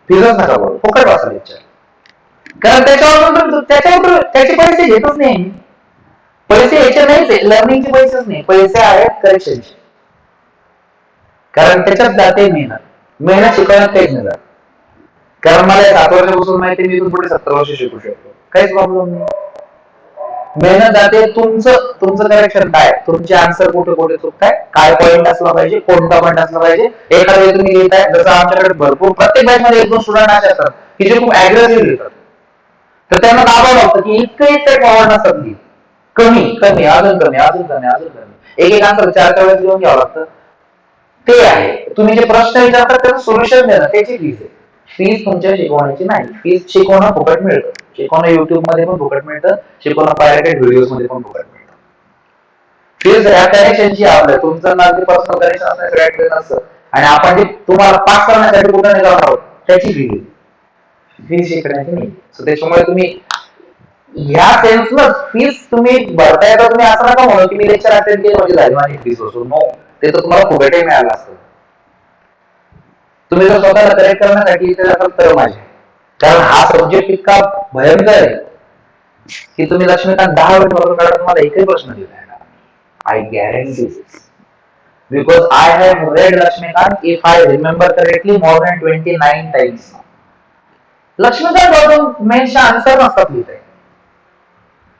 फीजच नका बोलू फुकट वाचा लेक्चर कारण त्याच्यावर त्याचे पैसे घेतच नाही पैसे याचे नाहीच लर्निंगचे पैसेच नाही पैसे आहेत करेक्शनचे कारण त्याच्यात जाते मेहनत शिकवण्यात काहीच नाही जात कारण मला 7 वर्षापासून माहिती मी इथून पुढे 70 वर्ष शिकू शकतो काहीच प्रॉब्लेम नाही मेहनत जाते तुमचं करेक्शन काय तुमचे आन्सर कुठे कुठे चुकताय काय पॉईंट असला पाहिजे कोणता पॉईंट असला पाहिजे एखाद्या वेळी तुम्ही लिहिताय जसं आमच्याकडे भरपूर प्रत्येक बॅच मध्ये 1-2 स्टुडंट असे असतात की जे खूप अग्रेसिव्ह लिहितात तर त्यांना दाबावं लागतं की इतकं फॉरवर्ड नसतात लिहित कमी अजून कमी एक आन्सर 4 वेळेस लिहून घ्यावं लागतं ते आहे तुम्ही जे प्रश्न विचारतात त्याचं सोल्युशन देणं त्याची फीज आहे फीज तुमच्या शिकवण्याची नाही फीज शिकवणं फुकट मिळतं शिकवणं युट्यूब मध्ये पण फुकट मिळतं शिकवणं पायरेटेड व्हिडिओज मध्ये पण फुकट मिळतं फीज ह्या कनेक्शनची आपलं तुमचं नागरी पर्सनल कनेक्शन असतं आणि आपण जे तुम्हाला पास करण्यासाठी कुठं नाही जाणार आहोत त्याची फीज शिकण्याची नाही सो त्याच्यामुळे तुम्ही ह्या सेन्सला फीज तुम्ही भरताय तर तुम्ही असं नका म्हणू की मी लेक्चर अटेंड केलं म्हणजे झाली माझी फीज बसून नो ते तर तुम्हाला फुकटही मिळालं असतं तुम्ही जर स्वतःला करेक्ट करण्यासाठी तर माझे कारण हा सब्जेक्ट इतका भयंकर आहे की तुम्ही लक्ष्मीकांत 10 वेळ काढा तुम्हाला एकही प्रश्न दिला I guarantee because I have read Laxmikanth if I remember correctly more than 29 times Laxmikanth मेन्सच्या आन्सर नसतात लिहित आहे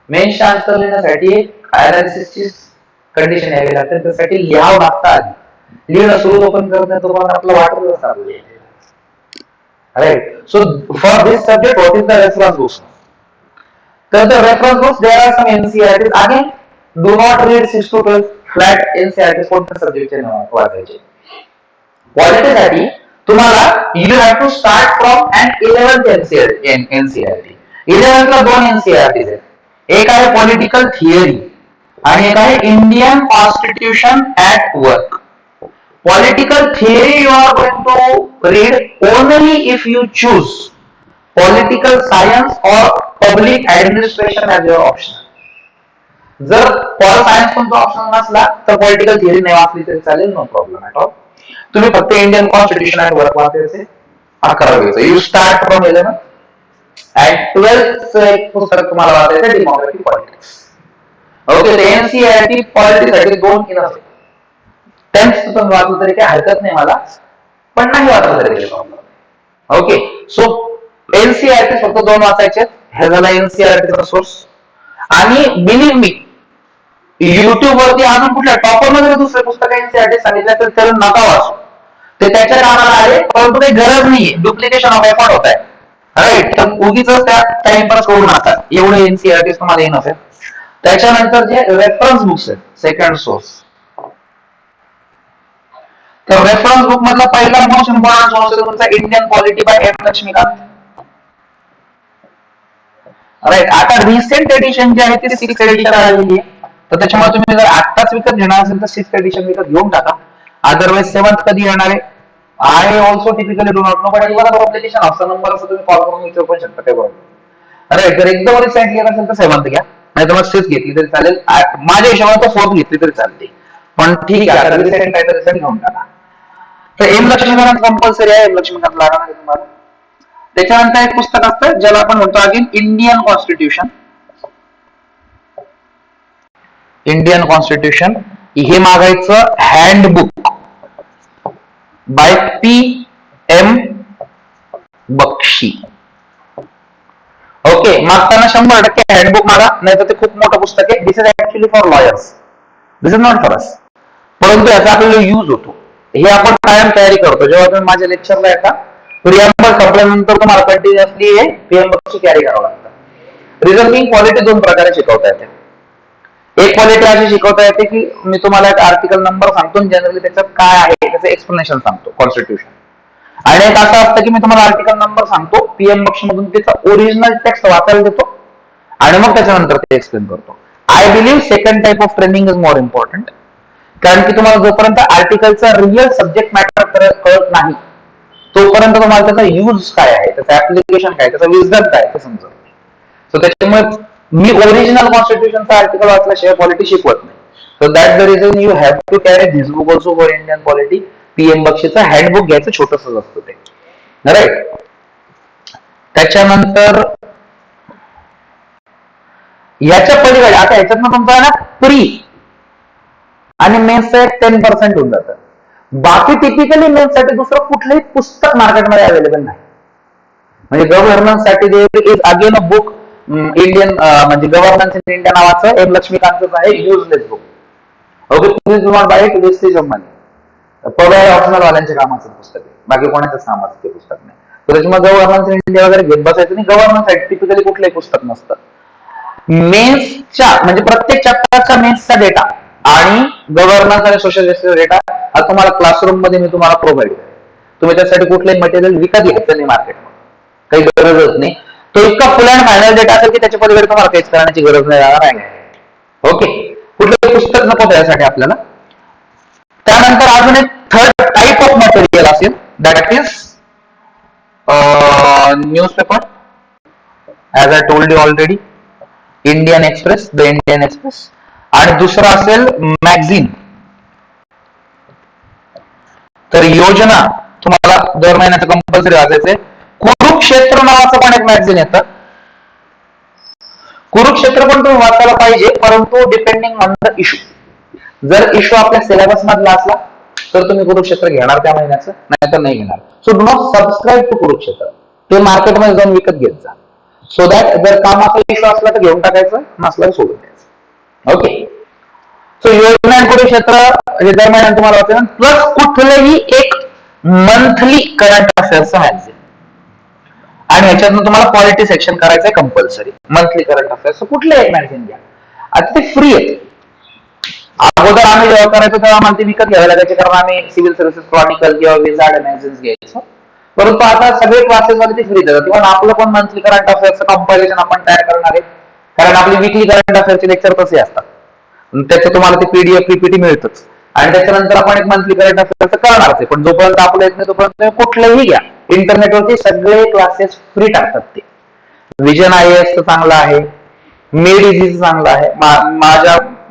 मेन्सच्या आन्सर लिहिण्यासाठी अनालिसिसची कंडिशन यावी लागते त्यासाठी लिहावं लागतात लिहिणं सुरू ओपन करत नाही तोपर्यंत आपलं वाटत असतं right so for this subject what is the reference books तर the reference books there are some NCERTs again do not read 6 to 12 flat NCERTs कोणत्या सब्जेक्टचे वाचायचे क्वालिटीसाठी तुम्हाला you have to start from an 11th NCERT 11th ला 2 NCERTs आहेत एक आहे पॉलिटिकल थिअरी आणि एक आहे Indian constitution at work political theory you are going to read only if you choose political science or public administration as your option जर for science तुमचा option नसला तर पॉलिटिकल थिअरी नाही वाचली तरी चालेल, नो प्रॉब्लेम ॲट ऑल. तुम्ही फक्त इंडियन कॉन्स्टिट्यूशन अँड वर्क वाचायचे 11वीचं. You start from 11 and 12th एक पुस्तक तुम्हाला वाचायचं डेमोक्रेटिक पॉलिटिक्स. ओके, एनसीईआरटी पॉलिटिक्ससाठी 2 इनफ. 10th तुम्ही वाचलं तरी काही हरकत नाही मला, पण नाही वाचलं तरी प्रॉब्लेम. ओके, सो एनसीईआरटी फक्त 2 वाचायचे. हे झाला एनसीईआरटीचा सोर्स. आणि बिलीव्ह मी, युट्यूब वरती अजून कुठल्या टॉपर मध्ये दुसरे पुस्तक एनसीईआरटी सांगितलं तर त्याला नका वाचू, ते त्याच्या कामाला आहे, परंतु काही गरज नाहीये, डुप्लिकेशन ऑफ एफर्ट होत आहे. राईट, तर उगीच त्या टाइमपास करू नका. एवढे एनसीईआरटी तुम्हाला येणं असेल. त्याच्यानंतर जे रेफरन्स बुक्स आहेत, सेकंड सोर्स. तर रेफरन्स बुक मधला पहिला मोस्ट इम्पॉर्टंट सोर्स आहे तुमचा Indian polity by M Laxmikanth. Right, आता रिसेंट एडिशन जी आहे ती 6th एडिशन आलेली आहे, तर त्याच्यामुळे तुम्ही जर आत्ताच विकत घेणार असेल तर 6th एडिशन विकत घेऊन टाका. अदरवाइज 7th कधी येणार आहे, I also typically do not know, but even application ऑफचा नंबर असं तुम्ही कॉल करून विचारू पण शकता टेबल. राईट, जर एकदम रिसेंटली येत असेल तर 7th घ्या, नाही तर मग 6th घेतली तरी चालेल. माझ्या हिशोबाने तर 4th घेतली तरी चालते, पण ठीक आहे, आता रिसेंट आहे तर रिसेंट घेऊन टाका. तर एम लक्ष्मीकांत कंपल्सरी आहे, एम लक्ष्मीकांत लागणार आहे तुम्हाला. त्याच्यानंतर एक पुस्तक असतं ज्याला आपण म्हणतो again Indian constitution. Indian constitution हे मागायचं handbook by PM Bakshi. Okay, मागताना 100% हँडबुक मागा, नाही तर ते खूप मोठं पुस्तक आहे. This is actually for lawyers, this is not for us, परंतु याचा आपल्याला यूज होतो. हे आपण कायम तयारी करतो. जेव्हा तुम्ही माझ्या लेक्चरला येता, प्रिअम्बल संपल्यानंतर तुम्हाला कंटिन्युअसली PM बक्षी कॅरी करावं लागतं. रिझनिंग पॉलिटी 2 प्रकारे शिकवता येते. एक पॉलिटी अशी शिकवता येते की मी तुम्हाला एक आर्टिकल नंबर सांगतो, जनरली त्याच्यात काय आहे त्याचं एक्सप्लेनेशन सांगतो, कॉन्स्टिट्यूशन. आणि एक असं असतं की मी तुम्हाला आर्टिकल नंबर सांगतो, PM बक्षीमधून त्याचा ओरिजिनल टेक्स्ट वाचायला देतो आणि मग त्याच्यानंतर ते एक्सप्लेन करतो. I believe second type of training is more important, कारण की तुम्हाला जोपर्यंत आर्टिकलचा रिअल सब्जेक्ट मॅटर कळत नाही तोपर्यंत तुम्हाला त्याचा यूज काय आहे, त्याचं ऍप्लिकेशन काय, त्याचा विजडम काय ते समजत नाही. सो त्याच्यामुळे मी ओरिजिनल कॉन्स्टिट्यूशनचा आर्टिकल वाचल्याशिवाय पॉलिटी शिकवत नाही. So that the reason you have to carry this book also for Indian polity. PM बक्षीचं हँडबुक घ्यायचं, छोटंसं असतं ते. राईट, त्याच्यानंतर याच्या पलीकडे आता याच्यातनं तुमचा ना प्री आणि मेन्सचं 10% होऊन जातं. बाकी टिपिकली मेन्ससाठी दुसरं कुठलंही पुस्तक मार्केटमध्ये अवेलेबल नाही. म्हणजे गव्हर्नन्स साठी there is again a book, Indian म्हणजे गव्हर्नन्स इन इंडिया नावाचं एक लक्ष्मीकांतच आहे, useless book. Okay, please do not buy it, wastage of money. पगार ऑप्शनल वाल्यांच्या कामाचं पुस्तक आहे, बाकी कोणाच्याच कामाचं ते पुस्तक नाही. तर त्याच्यामुळे गव्हर्नन्स इन इंडिया वगैरे घेत बसायचं नाही. गव्हर्नन्स साठी टिपिकली कुठलंही पुस्तक नसतं. मेन्सच्या म्हणजे प्रत्येक चॅप्टरचा मेन्सचा डेटा आणि गव्हर्नन्स आणि सोशल जस्टिस डेटा हा तुम्हाला क्लासरूम मध्ये मी तुम्हाला प्रोव्हाइड करेन. तुम्ही त्यासाठी कुठलंही मटेरियल विकत घ्यायचं नाही मार्केटमध्ये, काही गरजच नाही. तो इतका फुल अँड फायनल डेटा असेल की त्याच्या पलीकडे तुम्हाला काहीच करण्याची गरज नाही राहणार आहे. ओके, कुठलंही पुस्तक नको त्यासाठी आपल्याला. त्यानंतर अजून एक थर्ड टाइप ऑफ मटेरियल असेल, that is newspaper. As I told you already, Indian express, the Indian express. आणि दुसरं असेल मॅगझिन. तर योजना तुम्हाला दर महिन्याचं कंपल्सरी वाचायचंय. कुरुक्षेत्र नावाचं पण एक मॅगझिन येतं. कुरुक्षेत्र पण तुम्ही वाचायला पाहिजे, परंतु डिपेंडिंग ऑन द इश्यू. जर इश्यू आपल्या सिलेबस मधला असला तर तुम्ही कुरुक्षेत्र घेणार त्या महिन्याचं, नाही तर नाही घेणार. So do not subscribe to Kurukshetra, ते मार्केटमध्ये जाऊन विकत घेत जा. सो दॅट जर कामाचा इश्यू असला तर घेऊन टाकायचं, नसला तर सोडून द्यायचं. ओके, सो योजना कुरुक्षेत्र हे दर महिन्यात तुम्हाला वाचायचं. प्लस कुठलंही एक मंथली करंट अफेअर्सचं मॅगझिन, आणि ह्याच्यातून तुम्हाला पॉलिटी सेक्शन करायचंय कंपल्सरी. मंथली करंट अफेअर्स कुठले एक मॅगझिन घ्या, आता ते फ्री आहे. अगोदर आम्ही जेव्हा करायचो तेव्हा आम्हाला ते विकत घ्यावे लागायचे, कारण आम्ही सिव्हिल सर्व्हिसेस क्रॉनिकल किंवा विजार्ड मॅगझिन्स घ्यायचो. परंतु आता सगळे क्लासेस मध्ये ते फ्री देतात. इव्हन आपलं पण मंथली करंट अफेअर्सचं कंपायलेशन आपण तयार करणार आहे, कारण आपली विकली करंट अफेअर्सचे लेक्चर तसे असतात. त्याचे तुम्हाला ते PDF PPT मिळतच, आणि त्याच्यानंतर आपण एक मंथली करंट अफेअर्स करणार आहे. पण जोपर्यंत आपलं येत नाही तोपर्यंत कुठलंही घ्या, इंटरनेटवरती सगळे क्लासेस फ्री टाकतात. ते विजन IAS चांगलं आहे, मेड इझीचं चांगलं आहे.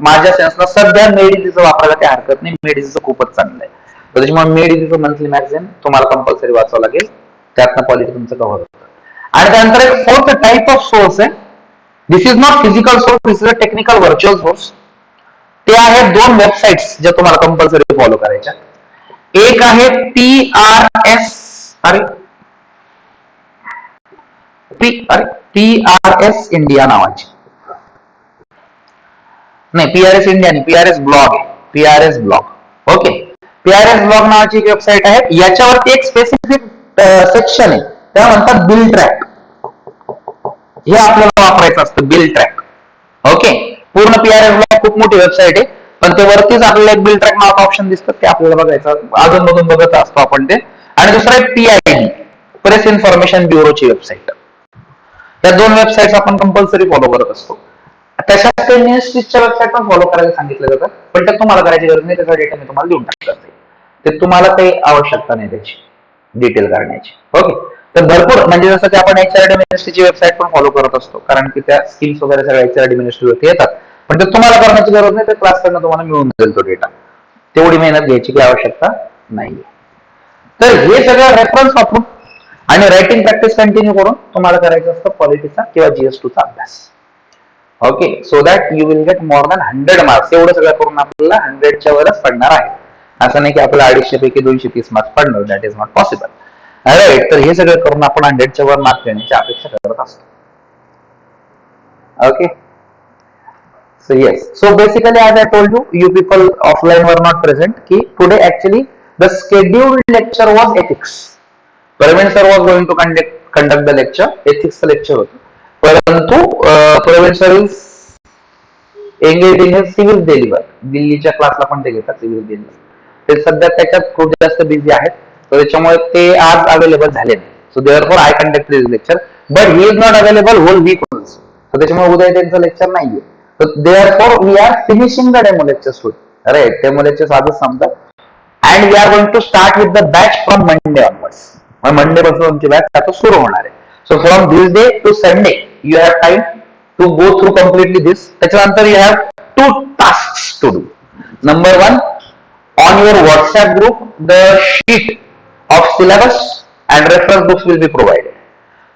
माझ्या सेन्सला सध्या मेड इझीचं वापरायला काही हरकत नाही. मेड इझीचं खूपच चांगलं आहे. तर त्याच्यामुळे मेड इझीचं मंथली मॅगझिन तुम्हाला कंपल्सरी वाचावं लागेल. त्यातनं पॉलिटी तुमचं कव्हर होतं. आणि त्यानंतर एक फोर्थ टाइप ऑफ सोर्स आहे. This is not physical source, this is a technical virtual source. ते आहेत 2 वेबसाइट्स ज्या तुम्हाला कंपल्सरी फॉलो करायच्या. एक आहे PRS इंडिया नावाची. नाही, PRS इंडिया नाही, PRS ब्लॉग आहे. PRS blog. Okay. PRS blog नावाची एक वेबसाईट आहे. याच्यावरती एक स्पेसिफिक सेक्शन आहे, त्या म्हणतात बिल ट्रॅक. हे आपल्याला वापरायचं असतं, बिल ट्रॅक. ओके. पूर्ण PRS ब्लॉग खूप मोठी वेबसाईट आहे, पण ते वरतीच आपल्याला एक बिल ट्रॅक नावाचं ऑप्शन दिसतं, ते आपल्याला बघायचं. अजून मधून बघत असतो आपण ते. आणि दुसरं आहे PIB, प्रेस इन्फॉर्मेशन ब्युरोची वेबसाईट. या 2 वेबसाईट आपण कंपल्सरी फॉलो करत असतो. त्याच्यात ते मिनिस्ट्रीच्या वेबसाईट पण फॉलो करायला सांगितलं जातं, पण ते तुम्हाला करायची गरज नाही. त्याचा डेटा मी तुम्हाला देऊन टाकला. ते तुम्हाला काही आवश्यकता नाही त्याची डिटेल करण्याची. ओके. तर भरपूर, म्हणजे जसं की आपण HRD मिनिस्ट्रीची वेबसाईट पण फॉलो करत असतो, कारण की त्या स्किल्स वगैरे सगळ्या HRD मिनिस्ट्रीवरती येतात. पण ते तुम्हाला करण्याची गरज नाही, ते क्लासकडनं तुम्हाला मिळून जाईल तो डेटा. तेवढी मेहनत घ्यायची काही आवश्यकता नाहीये. तर हे सगळं रेफरन्स वापरून आणि रायटिंग प्रॅक्टिस कंटिन्यू करून तुम्हाला करायचं असतं पॉलिटीचा किंवा GS2 चा अभ्यास. Okay. So that you will get more than 100 marks. एवढं सगळं करून आपल्याला 100च्या वरच पडणार आहे. असं नाही की आपल्याला 250 पैकी 230 मार्क्स पडणार. That is not possible. Right. तर हे सगळं करून आपण 100च्या वर मार्क्स घेण्याची अपेक्षा करत असतो. Okay. So yes. So basically, as I told you, you people offline were not present. Ki today actually the scheduled lecture was ethics. Praveen sir was going to conduct the lecture. Ethics lecture होतं. परंतु Praveen sir is engage in civil daily work. दिल्लीच्या क्लासला पण ते घेतात civil daily work. ते सध्या त्याच्यात खूप जास्त बिझी आहेत, तर त्याच्यामुळे ते आज अवेलेबल झाले नाही. So therefore I conduct this lecture, but he is not available whole week also. So त्याच्यामुळे उद्या त्यांचं लेक्चर नाहीये. So therefore we are finishing the demo lectures today. Right? Demo lectures आजच संपतात. And we are going to start with the batch from Monday onwards. Monday पासून तुमची batch आता सुरू होणार आहे. So from this day to Sunday you have time to go through completely this. त्याच्यानंतर you have 2 tasks to do. Number 1, on your WhatsApp group the sheet of syllabus and reference books will be provided.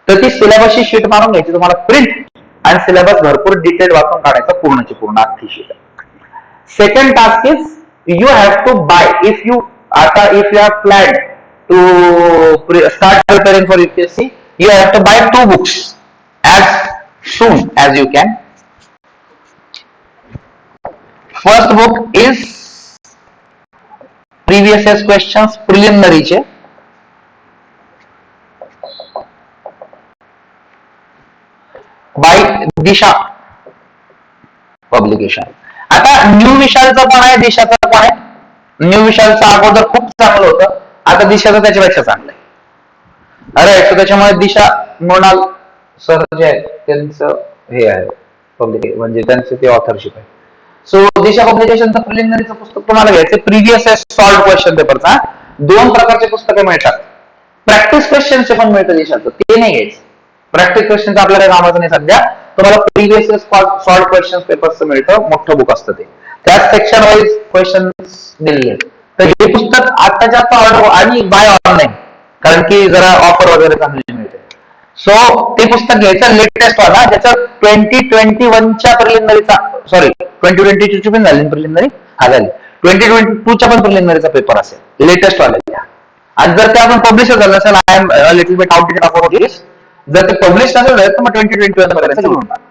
तर ती सिलेबसची sheet मारून घ्यायची तुम्हाला print, आणि syllabus भरपूर detail वाचून काढायचा, पूर्णची पूर्ण अख्खी sheet. Second task is you have to buy, if you have plan to start preparing for UPSC, you have to buy 2 books as soon as you can. First book is previous year's questions preliminary चे, bye दिशा publication. आता new विशालचं पण आहे, दिशाचं पण आहे. New विशालचं अगोदर खूप चांगलं होतं, आता दिशाचं त्याच्यापेक्षा चांगलं आहे. अरे, त्याच्यामुळे दिशा मृणाल सर जे आहेत त्यांचं हे आहे पब्लिकेशन, म्हणजे त्यांचं ते ऑथरशिप आहे. सो दिशा पब्लिकेशनचं प्रिलिमिनरीचं पुस्तक तुम्हाला घ्यायचं. प्रिव्हियस सॉल्व्ड क्वेश्चन पेपरचा 2 प्रकारचे पुस्तकं मिळतात. प्रॅक्टिस क्वेश्चनचे पण मिळतं दिशाचं, ते नाही घ्यायचं. प्रॅक्टिस क्वेश्चन आपल्याला कामाचं नाही सध्या. तुम्हाला प्रिव्हियस सॉल्व्ड क्वेश्चन पेपर्सचं मिळतं, मोठं बुक असतं ते. त्याच सेक्शन वाईज क्वेश्चन दिलेले आहेत. तर हे पुस्तक आत्ताच्या आता ऑर्डर आणि बाय ऑनलाईन, कारण की जरा ऑफर वगैरे चांगली मिळते. सो ते पुस्तक घ्यायचं लेटेस्ट वाला, ज्याचं 2021च्या प्रिलिमिनरीचा, सॉरी 2022ची पण झाली प्रिलिमिनरी, हा झाली 2022च्या पण प्रिलिमिनरीचा पेपर असेल, लेटेस्ट वाला. आणि जर ते आपण पब्लिश झालं असेल, I am little bit outdated about this, जर ते पब्लिश नसेल तर मग 2021 पर्यंत घेऊन टाका.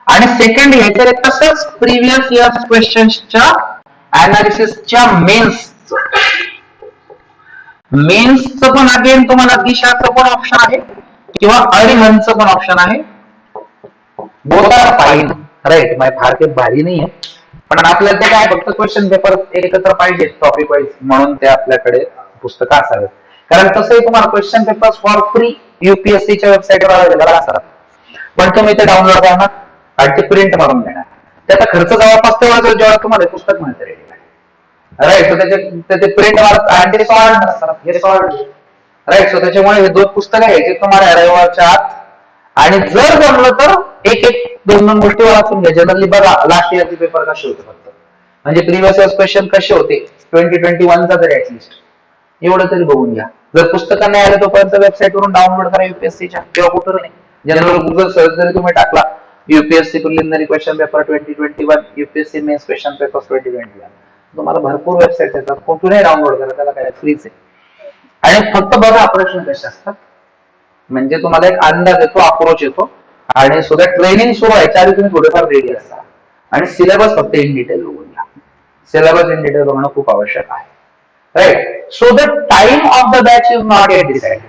आणि सेकंड घ्यायचं तसंच प्रिव्हियस इयर क्वेश्चन्सच्या अनालिसिसच्या मेन्सचं पण अगेन तुम्हाला दिशाचं पण ऑप्शन आहे किंवा अरिहंतचं पण ऑप्शन आहे. Both are fine, right. फार काही भारी नाही आहे, पण आपल्याला ते काय फक्त क्वेश्चन पेपर एकत्र पाहिजे टॉपिक वाईज, म्हणून ते आपल्याकडे पुस्तकं असावेत. कारण तसंही तुम्हाला क्वेश्चन पेपर फॉर फ्री UPSCच्या वेबसाईटवर अवेलेबल असतात, पण तुम्ही ते डाउनलोड करणार आणि ते प्रिंट मारून देणार. त्याचा खर्च जवळपास तेवढाच जेव्हा तुम्हाला पुस्तक मिळतं रेडी. राईट. सो त्याचे प्रिंट मारत आणि ते सॉल्ड असतात, हे सॉल्ड. राईट. सो त्याच्यामुळे हे 2 पुस्तकं घ्यायचे तुम्हाला रविवारच्या आत, आणि जर जमलं तर एक एक दोन दोन गोष्टी वाचून घ्या. जनरली बघा लास्ट इयरचे पेपर कसे होते फक्त, म्हणजे प्रिव्हियस इयर क्वेश्चन कसे होते 2021 चा तरी ऍटलिस्ट एवढं तरी बघून घ्या. जर पुस्तकं नाही आलं तोपर्यंत वेबसाईट वरून डाउनलोड करा युपीएससीच्या, किंवा कुठं नाही. जनरल गुगल सर्च जरी तुम्ही टाकला UPSC preliminary question paper 2021, UPSC mains question paper 2021, तुम्हाला भरपूर वेबसाईट येतात, कुठूनही डाउनलोड करा, त्याला काय फ्रीच आहे. आणि फक्त बघा प्रश्न कसे असतात, म्हणजे तुम्हाला एक अंदाज येतो, अप्रोच येतो, आणि सो दॅट ट्रेनिंग सुरू व्हायच्या आधी तुम्ही थोडेफार रेडी असता. आणि सिलेबस फक्त इन डिटेल बघून घ्या. सिलेबस इन डिटेल बघणं खूप आवश्यक आहे. Right. So the time of the batch is not yet decided.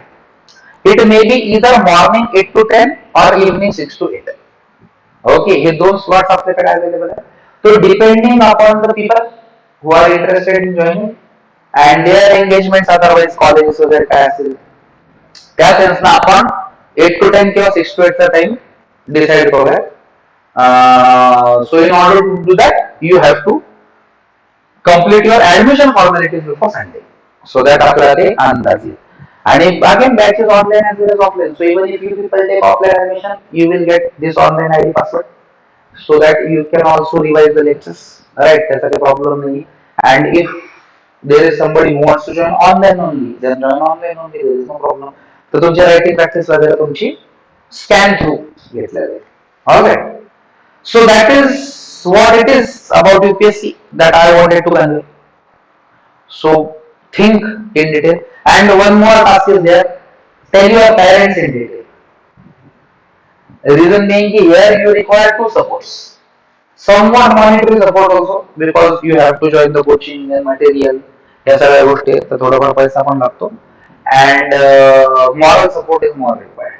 It may be either morning 8 to 10 और इव्हनिंग 6 to 8. ओके, हे दोन स्लॉट्स आपल्याकडे अवेलेबल आहे. तो depending upon the people who are interested in joining and their engagement, otherwise colleges वगैरे काय असेल त्या सेन्सला आपण 8 to 10 किंवा 6 to 8 चा टाइम डिसाइड करूया. So in order to do that you have to complete your admission formalities before Sunday, so that आपल्याला ते अंदाज येईल. आणि अगेन batches online as well as offline. So even if you people take offline admission, you will get this online ID password so that you can also revise the lectures. Right? त्याचा काही problem नाही. And if there is somebody who wants to join online only, then join online only. There is no problem. तर तुमची writing practice वगैरे तुमची scan through घेतल्या जाईल. Alright. So that is what it is about UPSC that I wanted to convey. So think in detail. And one more task is there. Tell your parents in detail. Reason being here you require two supports. Somewhat monetary support also, because you have to join the coaching and material. या सगळ्या गोष्टी तर थोडाफार पैसा पण लागतो. And moral support is more required.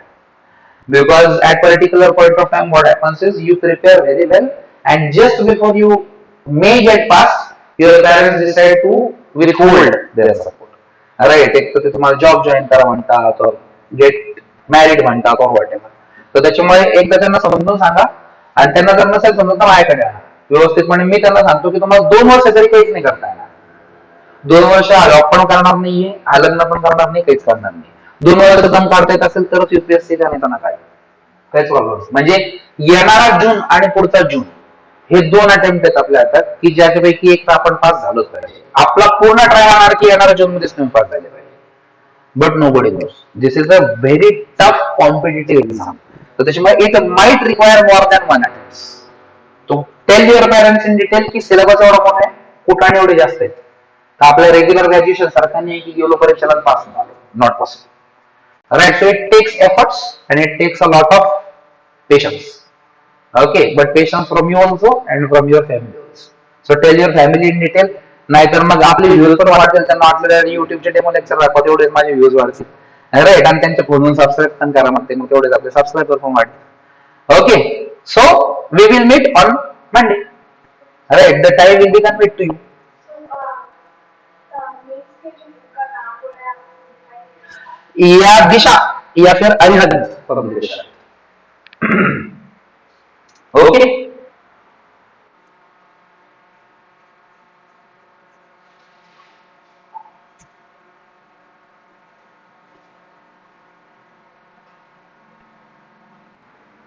Because at particular point of time what happens is you prepare very well, and just before you may get passed, your parents decide to withhold their support. Right. एक तर ते तुम्हाला job join करा म्हणतात, get married म्हणतात, और what ever. तर त्याच्यामुळे एकदा त्यांना समजून सांगा, आणि त्यांना जर नसेल समजून तर माझ्याकडे आणा व्यवस्थितपणे. मी त्यांना सांगतो की तुम्हाला 2 वर्ष तरी काहीच नाही करता येणार. 2 वर्ष हा जॉब पण करणार नाहीये, हा लग्न पण करणार नाही, काहीच करणार नाही. 2 वर्ष दम काढता येत असेल तरच युपीएससी का नाही, त्यांना काय काहीच प्रॉब्लेम. म्हणजे येणारा जून आणि पुढचा जून हे 2 अटेम्प्ट आहेत आपल्या हातात, की ज्याच्यापैकी एक तर आपण पास झालोच पाहिजे. आपला पूर्ण ट्राय होणार की येणाऱ्या जून मध्येच तुम्ही पास झाले पाहिजे. But nobody knows. This is a very tough competitive exam. तर त्याच्यामुळे it might require more than 1 attempt. To tell your parents in detail की सिलेबस एवढा मोठा आहे, कुठाने एवढे जास्त आहेत. तर आपल्या रेग्युलर ग्रॅज्युएशन सारखं नाही की गेलो परीक्षेला पास होणार. Not possible. Right, so it takes efforts and it takes a lot of patience. Okay, but patience from you also and from your family also. So tell your family in detail. नाहीतर मग आपले views पण वाढतील, त्यांना वाटलं युट्यूबचे demo lecture दाखवा तेवढेच माझे views वाढतील. राईट. आणि त्यांच्या फोनवरून सबस्क्राईब पण करा म्हणते, मग तेवढेच आपले सबस्क्राईबर पण वाढतील. Okay, so we will meet on Monday. Right. The time will be conveyed to you. या दिशा या फिर अरिहंत परम दिशा. ओके.